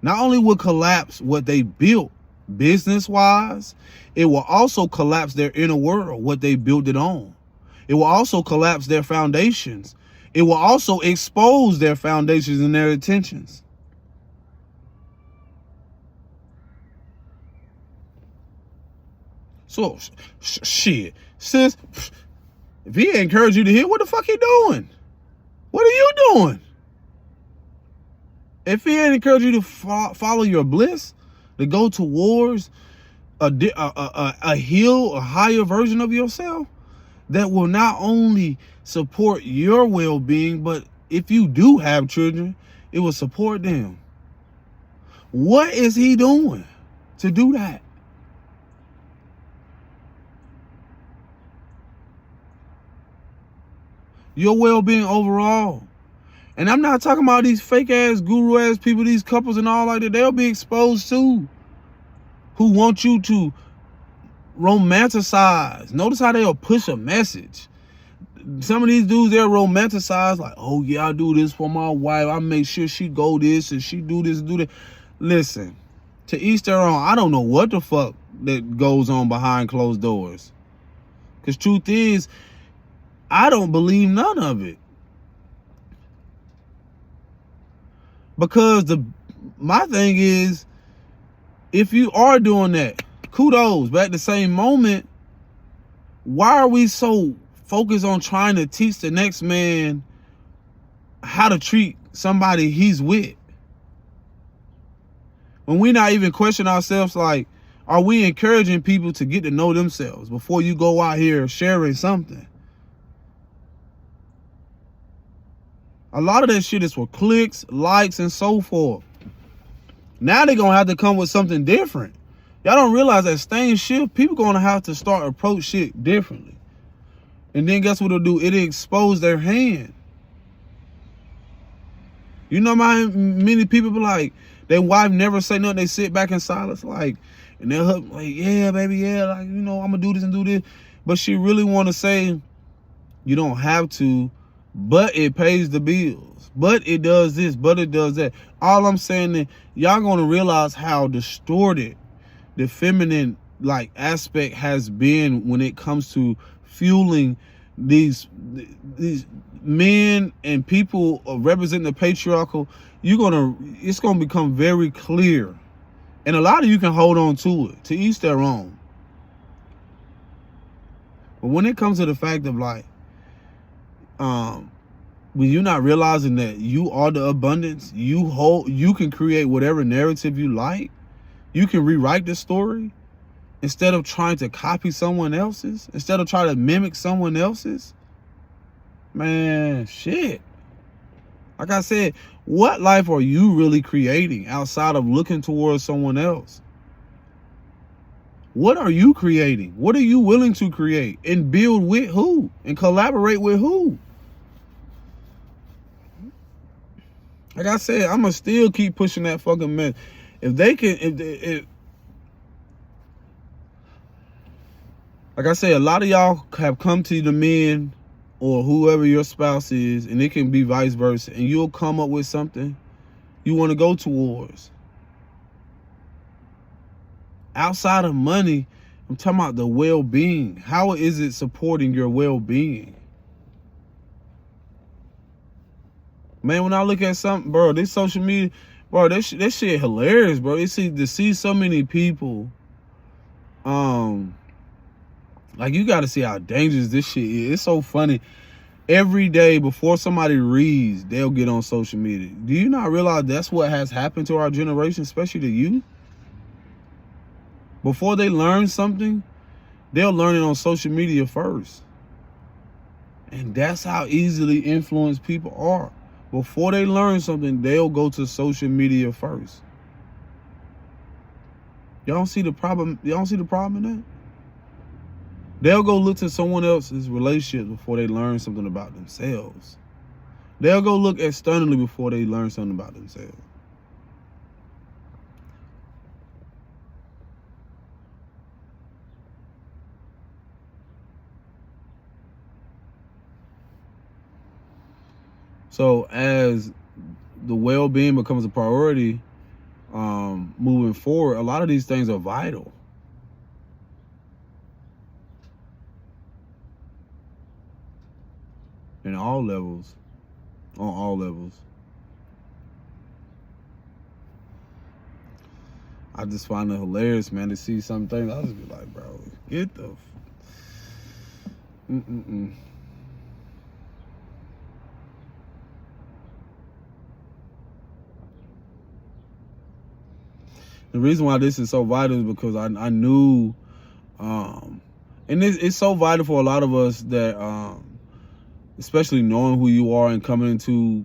Speaker 2: not only will collapse what they built business-wise, it will also collapse their inner world, what they built it on. It will also collapse their foundations. It will also expose their foundations and their intentions. So, shit, sis, if he encouraged you to hear, what the fuck he doing? What are you doing? If he ain't encouraged you to follow your bliss, to go towards a heal, a higher version of yourself that will not only support your well-being, but if you do have children, it will support them. What is he doing to do that? Your well-being overall. And I'm not talking about these fake ass, guru ass people, these couples and all like that. They'll be exposed too. Who want you to romanticize. Notice how they'll push a message. Some of these dudes, they'll romanticize like, oh yeah, I do this for my wife. I make sure she go this and she do this, do that. Listen, to each their own. I don't know what the fuck that goes on behind closed doors. Because truth is, I don't believe none of it. Because my thing is, if you are doing that, kudos. But at the same moment, why are we so focused on trying to teach the next man how to treat somebody he's with? When we not even question ourselves, like, are we encouraging people to get to know themselves before you go out here sharing something? A lot of that shit is for clicks, likes, and so forth. Now they're going to have to come with something different. Y'all don't realize that staying shift, people going to have to start approach shit differently. And then guess what it'll do? It'll expose their hand. You know how many people be like, their wife never say nothing, they sit back in silence, like, and they're like, yeah, baby, yeah, like, you know, I'm going to do this and do this. But she really want to say, you don't have to, but it pays the bills, but it does this, but it does that. All I'm saying is, y'all going to realize how distorted the feminine like aspect has been when it comes to fueling these men and people representing the patriarchal. It's gonna become very clear, and a lot of you can hold on to it. To each their own. But when it comes to the fact of like, when you're not realizing that you are the abundance, you can create whatever narrative you like. You can rewrite the story instead of trying to copy someone else's, instead of trying to mimic someone else's. Man, shit. Like I said, what life are you really creating outside of looking towards someone else? What are you creating? What are you willing to create and build with who and collaborate with who? Like I said, I'm going to still keep pushing that fucking mess. If they can, like I say, a lot of y'all have come to the men or whoever your spouse is, and it can be vice versa, and you'll come up with something you want to go towards. Outside of money, I'm talking about the well-being. How is it supporting your well-being? Man, when I look at something, bro, this social media, bro, that shit hilarious, bro. To see so many people Like, you got to see how dangerous this shit is. It's so funny. Every day before somebody reads, they'll get on social media. Do you not realize that's what has happened to our generation, especially to you? Before they learn something, they'll learn it on social media first. And that's how easily influenced people are. Before they learn something, they'll go to social media first. Y'all don't see the problem? Y'all don't see the problem in that? They'll go look to someone else's relationship before they learn something about themselves. They'll go look externally before they learn something about themselves. So as the well-being becomes a priority, moving forward, a lot of these things are vital. In all levels, on all levels. I just find it hilarious, man, to see some things. I just be like, bro, get the The reason why this is so vital is because I knew, and it's so vital for a lot of us that, especially knowing who you are and coming into,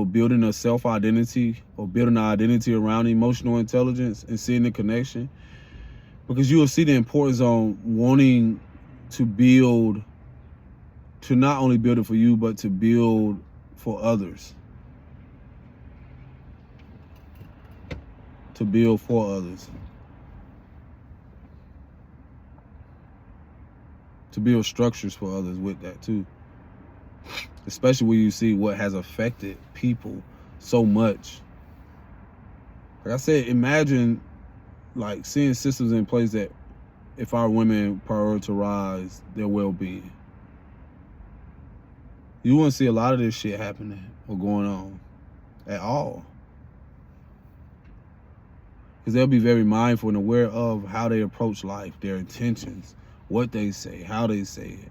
Speaker 2: building a self-identity or building an identity around emotional intelligence and seeing the connection, because you will see the importance on wanting to build, to not only build it for you, but to build for others. To build for others. To build structures for others with that too. Especially when you see what has affected people so much. Like I said, imagine like seeing systems in place that if our women prioritize their well-being, you wouldn't see a lot of this shit happening or going on at all. Because they'll be very mindful and aware of how they approach life, their intentions, what they say, how they say it.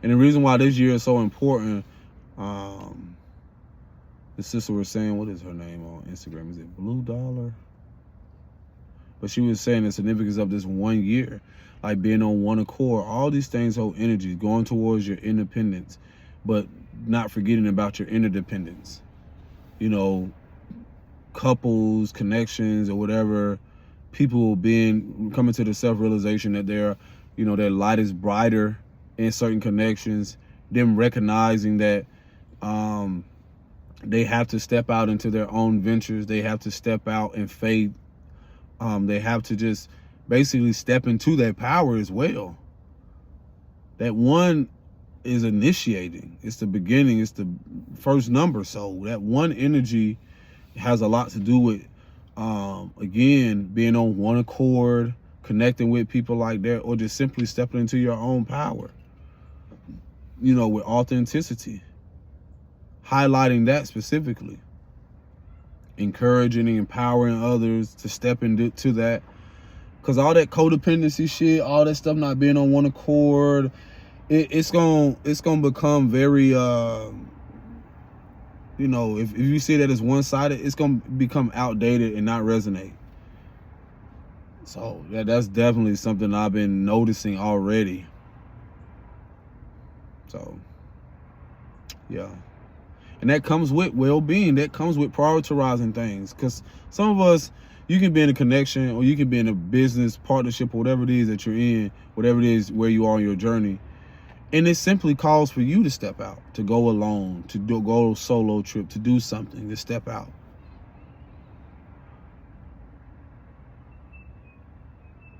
Speaker 2: And the reason why this year is so important, the sister was saying, what is her name on Instagram? Is it Blue Dollar? But she was saying the significance of this 1 year, like being on one accord. All these things hold energy, going towards your independence, but not forgetting about your interdependence. Couples, connections, or whatever, people coming to the self-realization that their light is brighter in certain connections, them recognizing that they have to step out into their own ventures, they have to step out in faith, they have to just basically step into their power as well. That one is initiating. It's the beginning. It's the first number. So that one energy has a lot to do with, again, being on one accord, connecting with people like that, or just simply stepping into your own power, with authenticity. Highlighting that specifically. Encouraging and empowering others to step into that. Because all that codependency shit, all that stuff not being on one accord, it's gonna become very if you see that as one-sided, it's gonna become outdated and not resonate. So that's definitely something I've been noticing already. So yeah, and that comes with well-being. That comes with prioritizing things. Because some of us, you can be in a connection or you can be in a business partnership or whatever it is that you're in, whatever it is where you are on your journey. And it simply calls for you to step out, to go alone, to go solo trip, to do something, to step out.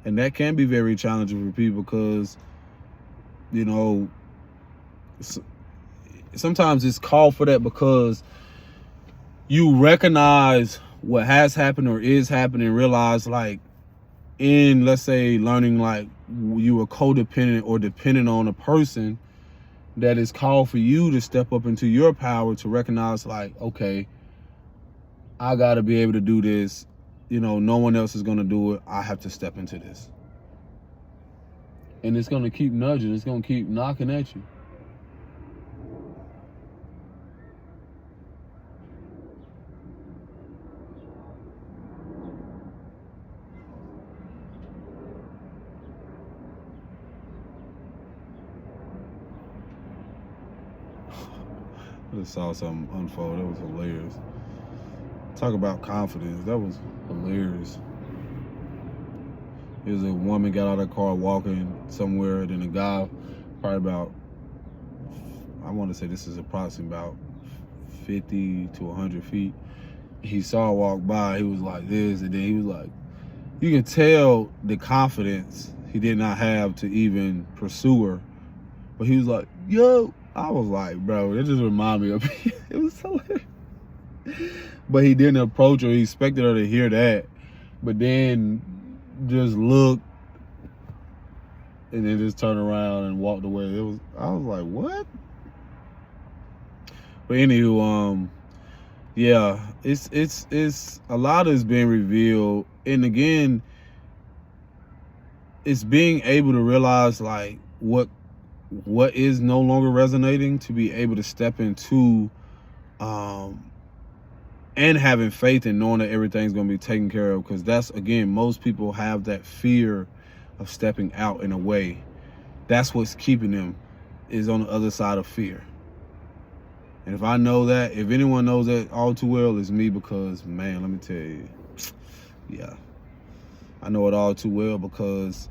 Speaker 2: And that can be very challenging for people because, sometimes it's called for that because you recognize what has happened or is happening, realize like in, let's say, learning like you were codependent or dependent on a person, that is called for you to step up into your power to recognize like, okay, I got to be able to do this no one else is going to do it. I have to step into this. And it's going to keep nudging. It's going to keep knocking at you. I just saw something unfold. That was hilarious. Talk about confidence. That was hilarious. There's a woman got out of the car walking somewhere, then a guy, probably about, I want to say this is approximately about 50 to 100 feet. He saw her walk by. He was like this, and then he was like, you can tell the confidence he did not have to even pursue her. But he was like, yo. I was like, bro, that just reminded me of it was so hilarious. But he didn't approach her. He expected her to hear that. But then just looked and then just turned around and walked away. I was like, what? But anywho, yeah, it's a lot is being revealed. And again, it's being able to realize like what is no longer resonating, to be able to step into and having faith and knowing that everything's going to be taken care of. Because that's, again, most people have that fear of stepping out in a way. That's what's keeping them, is on the other side of fear. And if I know that, if anyone knows that all too well, it's me, because, man, let me tell you, yeah, I know it all too well, because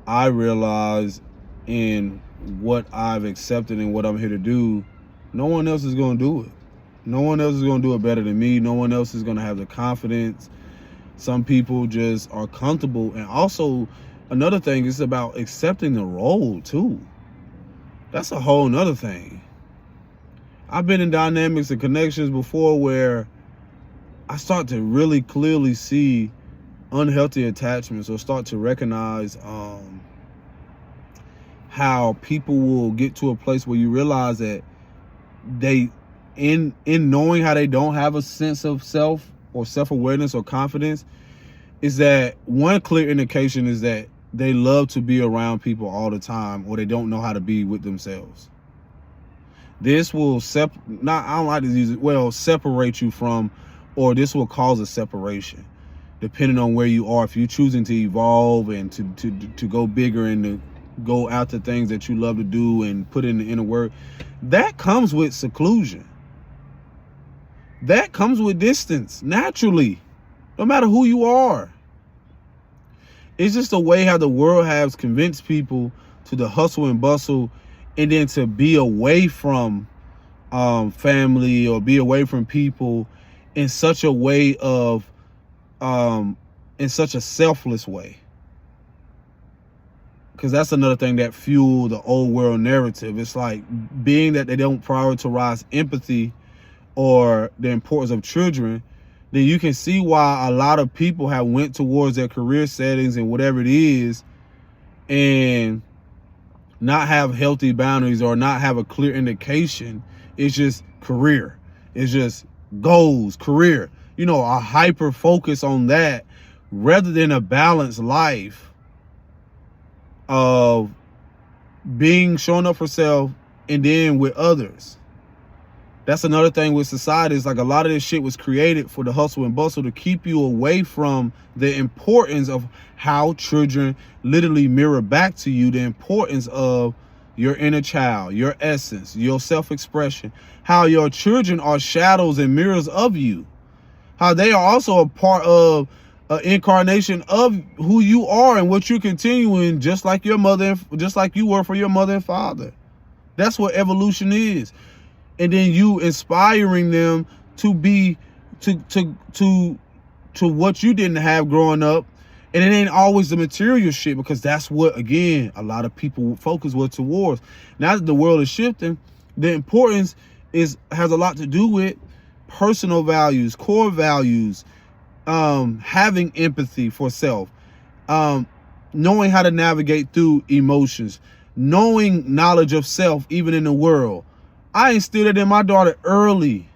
Speaker 2: I realize in what I've accepted and what I'm here to do, no one else is going to do it. No one else is going to do it better than me. No one else is going to have the confidence. Some people just are comfortable. And also, another thing is about accepting the role, too. That's a whole nother thing. I've been in dynamics and connections before where I start to really clearly see unhealthy attachments, or start to recognize how people will get to a place where you realize that they, in knowing how they don't have a sense of self or self-awareness or confidence, is that one clear indication is that they love to be around people all the time, or they don't know how to be with themselves. This will I don't like to use it, separate you from, or this will cause a separation, depending on where you are. If you're choosing to evolve and to go bigger and to go after things that you love to do and put in the inner work, that comes with seclusion. That comes with distance, naturally, no matter who you are. It's just the way how the world has convinced people to the hustle and bustle, and then to be away from family, or be away from people in such a way of, in such a selfless way. Because that's another thing that fueled the old world narrative. It's like, being that they don't prioritize empathy or the importance of children, then you can see why a lot of people have went towards their career settings and whatever it is, and not have healthy boundaries or not have a clear indication. It's just career. It's just goals, career. A hyper focus on that, rather than a balanced life of showing up for self and then with others. That's another thing with society. Is like, a lot of this shit was created for the hustle and bustle, to keep you away from the importance of how children literally mirror back to you the importance of your inner child, your essence, your self-expression, how your children are shadows and mirrors of you, how they are also a part of an incarnation of who you are and what you're continuing, just like your mother, just like you were for your mother and father. That's what evolution is. And then you inspiring them to be to what you didn't have growing up. And it ain't always the material shit, because that's what, again, a lot of people focus towards. Now that the world is shifting, the importance has a lot to do with personal values, core values, having empathy for self, knowing how to navigate through emotions, knowing knowledge of self, even in the world. I instilled it in my daughter early,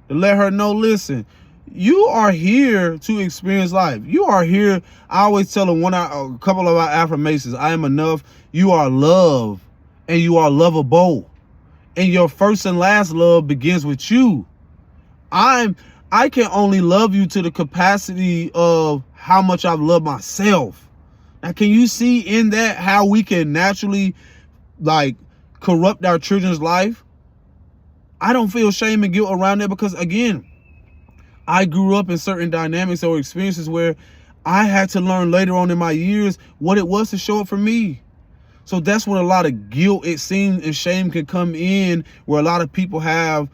Speaker 2: to let her know, listen, You are here to experience life. You are here. I always tell them a couple of our affirmations. I am enough. You are love, and you are lovable. And your first and last love begins with you. I can only love you to the capacity of how much I've loved myself. Now, can you see in that how we can naturally like corrupt our children's life? I don't feel shame and guilt around that because, again, I grew up in certain dynamics or experiences where I had to learn later on in my years what it was to show up for me. So that's when a lot of guilt, it seems, and shame can come in, where a lot of people have,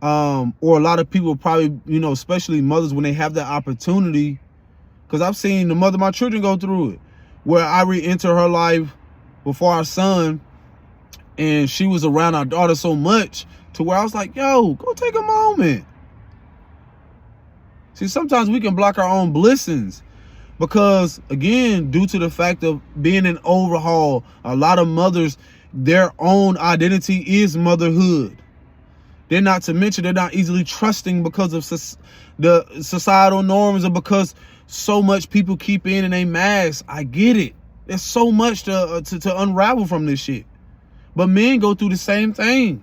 Speaker 2: or a lot of people probably, especially mothers, when they have that opportunity, because I've seen the mother of my children go through it, where I re-enter her life before our son, and she was around our daughter so much to where I was like, yo, go take a moment. See, sometimes we can block our own blessings because, again, due to the fact of being an overhaul, a lot of mothers, their own identity is motherhood. They're not to mention they're not easily trusting because of the societal norms, or because so much people keep in and they mask. I get it. There's so much to unravel from this shit. But men go through the same thing.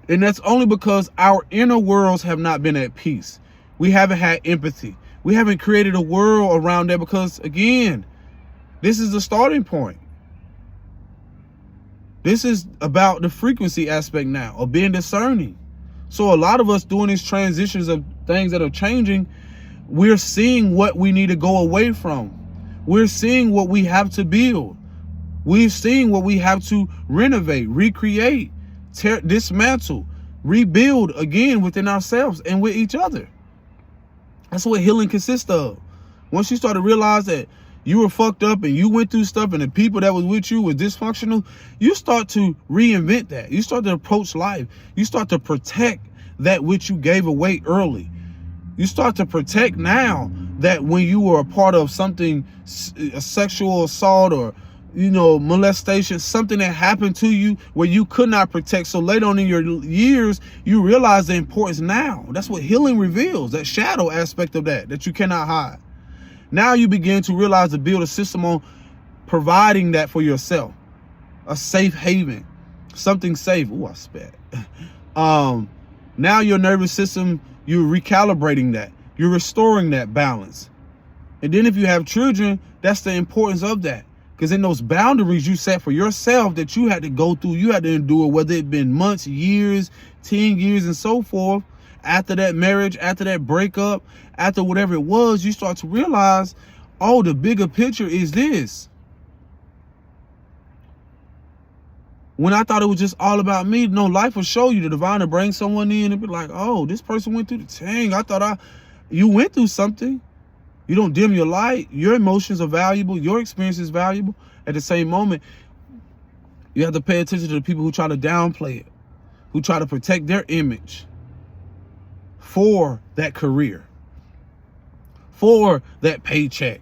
Speaker 2: And that's only because our inner worlds have not been at peace. We haven't had empathy. We haven't created a world around that because, again, this is the starting point. This is about the frequency aspect now of being discerning. So a lot of us doing these transitions of things that are changing, we're seeing what we need to go away from. We're seeing what we have to build. We're seeing what we have to renovate, recreate, dismantle, rebuild again within ourselves and with each other. That's what healing consists of. Once you start to realize that you were fucked up and you went through stuff and the people that was with you was dysfunctional, you start to reinvent that. You start to approach life. You start to protect that which you gave away early. You start to protect now that when you were a part of something, a sexual assault or molestation, something that happened to you where you could not protect. So later on in your years, you realize the importance now. That's what healing reveals, that shadow aspect of that you cannot hide. Now you begin to realize to build a system on providing that for yourself. A safe haven, something safe. Ooh, I spat. Now your nervous system, you're recalibrating that. You're restoring that balance. And then if you have children, that's the importance of that. Because in those boundaries you set for yourself that you had to go through, you had to endure, whether it been months, years, 10 years, and so forth, after that marriage, after that breakup, after whatever it was, you start to realize, oh, the bigger picture is this. When I thought it was just all about me, no, life will show you, the divine to bring someone in and be like, oh, this person went through the thing. I thought you went through something. You don't dim your light. Your emotions are valuable. Your experience is valuable. At the same moment, you have to pay attention to the people who try to downplay it, who try to protect their image for that career, for that paycheck,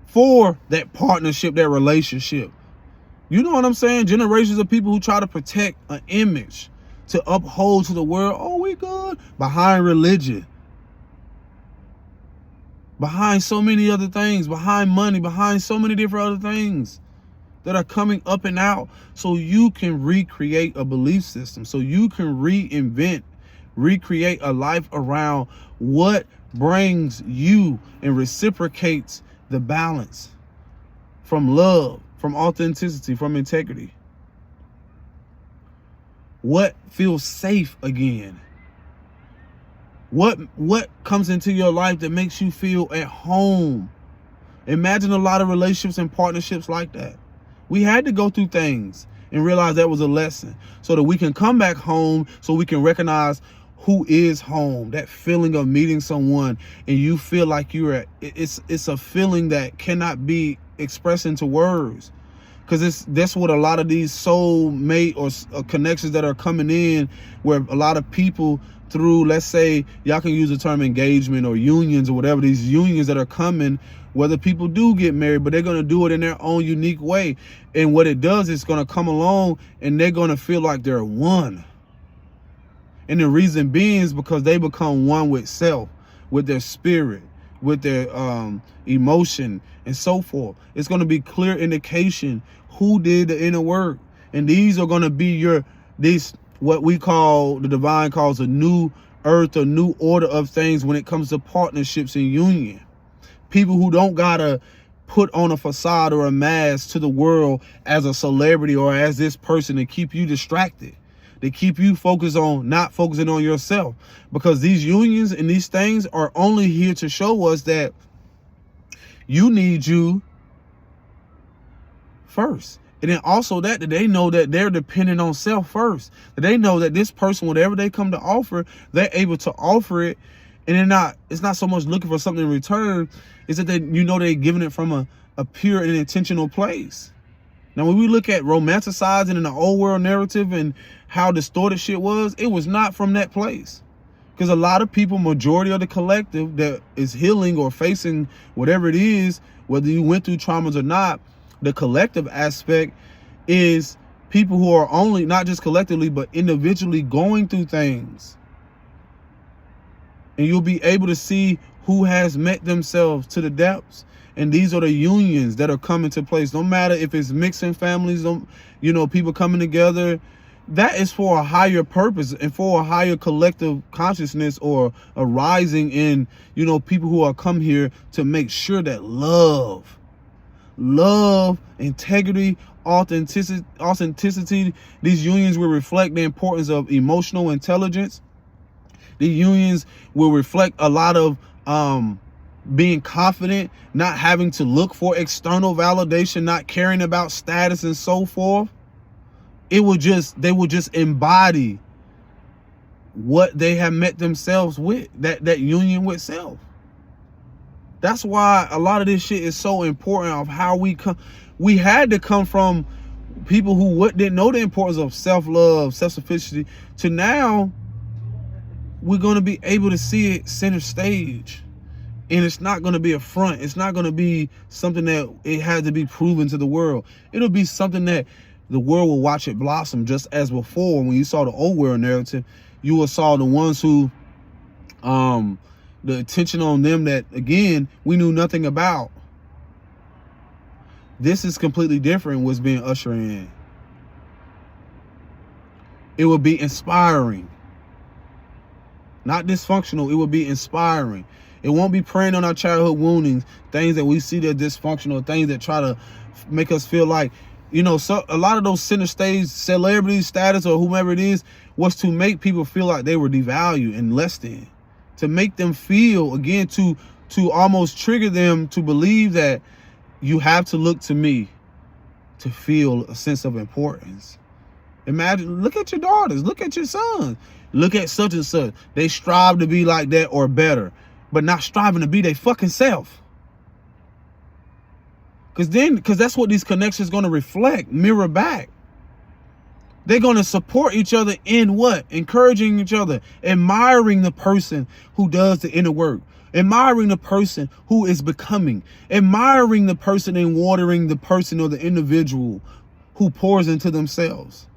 Speaker 2: for that partnership, that relationship. You know what I'm saying? Generations of people who try to protect an image, to uphold to the world, oh, we good, behind religion, behind so many other things, behind money, behind so many different other things that are coming up and out, so you can recreate a belief system, so you can reinvent, recreate a life around what brings you and reciprocates the balance from love, from authenticity, from integrity. What feels safe again? What comes into your life that makes you feel at home? Imagine a lot of relationships and partnerships like that. We had to go through things and realize that was a lesson so that we can come back home, so we can recognize who is home. That feeling of meeting someone and you feel like it's a feeling that cannot be expressed into words. Because that's what a lot of these soul mate or connections that are coming in, where a lot of people through, let's say, y'all can use the term engagement or unions or whatever, these unions that are coming, whether people do get married, but they're going to do it in their own unique way. And what it does is going to come along and they're going to feel like they're one. And the reason being is because they become one with self, with their spirit, with their emotion, and so forth. It's going to be clear indication who did the inner work. And these are going to be what we call, the divine calls, a new earth, a new order of things when it comes to partnerships and union. People who don't gotta put on a facade or a mask to the world as a celebrity or as this person to keep you distracted. They keep you focused on not focusing on yourself, because these unions and these things are only here to show us that you need you first. And then also that they know that they're dependent on self first. That they know that this person, whatever they come to offer, they're able to offer it. And it's not so much looking for something in return. It's that they're giving it from a pure and intentional place. Now, when we look at romanticizing in the old world narrative and how distorted shit was, it was not from that place. Because a lot of people, majority of the collective that is healing or facing whatever it is, whether you went through traumas or not, the collective aspect is people who are only, not just collectively, but individually going through things. And you'll be able to see who has met themselves to the depths. And these are the unions that are coming to place. No matter if it's mixing families, people coming together. That is for a higher purpose and for a higher collective consciousness, or a rising in, people who are come here to make sure that love, integrity, authenticity, these unions will reflect the importance of emotional intelligence. The unions will reflect a lot of being confident, not having to look for external validation, not caring about status and so forth. They will just embody what they have met themselves with, that union with self. That's why a lot of this shit is so important of how we had to come from people who didn't know the importance of self-love, self-sufficiency, to now we're going to be able to see it center stage. And it's not going to be a front. It's not going to be something that it has to be proven to the world. It'll be something that the world will watch it blossom, just as before. When you saw the old world narrative, you saw the ones who, the attention on them that, again, we knew nothing about. This is completely different what's being ushered in. It will be inspiring. Not dysfunctional, it will be inspiring. It won't be preying on our childhood woundings, things that we see that dysfunctional, things that try to make us feel like, so a lot of those center stage celebrity status or whomever it is was to make people feel like they were devalued and less than. To make them feel, again, to almost trigger them to believe that you have to look to me to feel a sense of importance. Imagine, look at your daughters, look at your sons, look at such and such. They strive to be like that or better, but not striving to be their fucking self. Because that's what these connections going to reflect, mirror back. They're going to support each other in what? Encouraging each other, admiring the person who does the inner work, admiring the person who is becoming, admiring the person and watering the person or the individual who pours into themselves.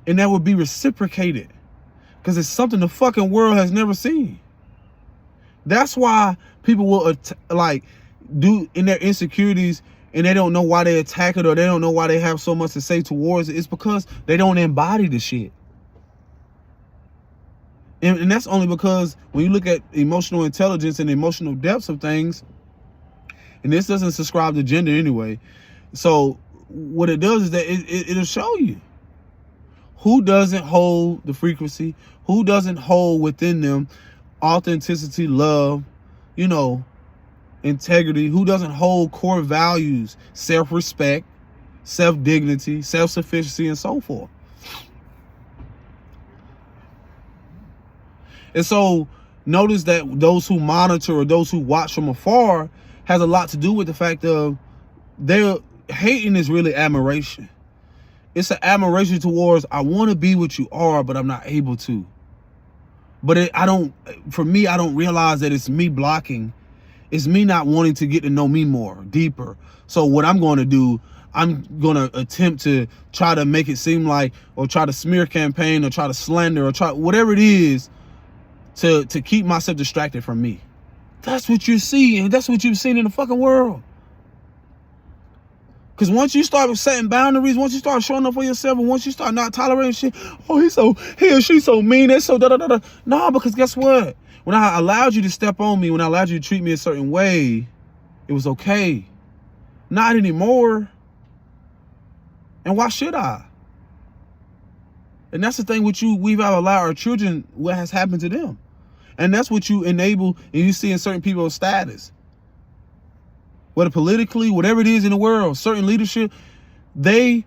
Speaker 2: And that would be reciprocated, because it's something the fucking world has never seen. That's why people will do in their insecurities, and they don't know why they attack it, or they don't know why they have so much to say towards it. It's because they don't embody the shit. And that's only because when you look at emotional intelligence and emotional depths of things, and this doesn't subscribe to gender anyway, so what it does is that it'll show you who doesn't hold the frequency, who doesn't hold within them authenticity, love, integrity, who doesn't hold core values, self-respect, self-dignity, self-sufficiency, and so forth. And so notice that those who monitor or those who watch from afar has a lot to do with the fact of their hating is really admiration. It's an admiration towards, I want to be what you are, but I'm not able to. But I don't realize that it's me blocking. It's me not wanting to get to know me more, deeper. So what I'm going to do, I'm gonna attempt to try to make it seem like, or try to smear campaign, or try to slander, or try whatever it is to keep myself distracted from me. That's what you're seeing. That's what you've seen in the fucking world. Because once you start setting boundaries, once you start showing up for yourself, and once you start not tolerating shit, oh, he or she's so mean, that's so da-da-da-da. No, because guess what? When I allowed you to step on me, when I allowed you to treat me a certain way, it was okay. Not anymore. And why should I? And that's the thing with you, we've allowed our children what has happened to them. And that's what you enable, and you see in certain people's status. Whether politically, whatever it is in the world, certain leadership, and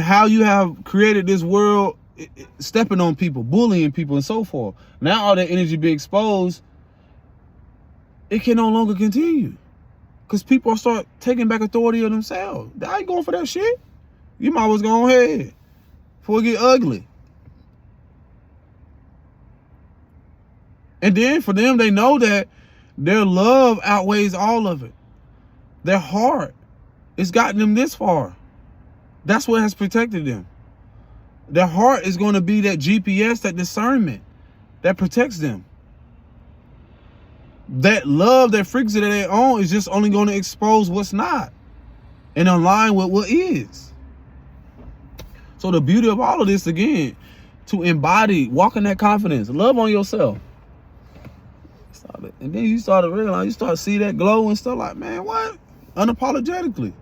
Speaker 2: how you have created this world, stepping on people, bullying people, and so forth. Now all that energy be exposed, it can no longer continue. Because people start taking back authority of themselves. I ain't going for that shit. You might as well go ahead before it get ugly. And then for them, they know that their love outweighs all of it. Their heart, it's gotten them this far. That's what has protected them. Their heart is going to be that GPS, that discernment that protects them. That love, that frequency that they own is just only going to expose what's not and align with what is. So the beauty of all of this, again, to embody, walk in that confidence, love on yourself. And then you start to realize, you start to see that glow and stuff like, man, what? Unapologetically.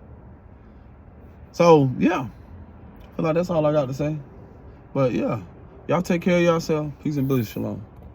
Speaker 2: So, yeah. I feel like that's all I got to say. But, yeah. Y'all take care of yourself. Peace and bliss. Shalom.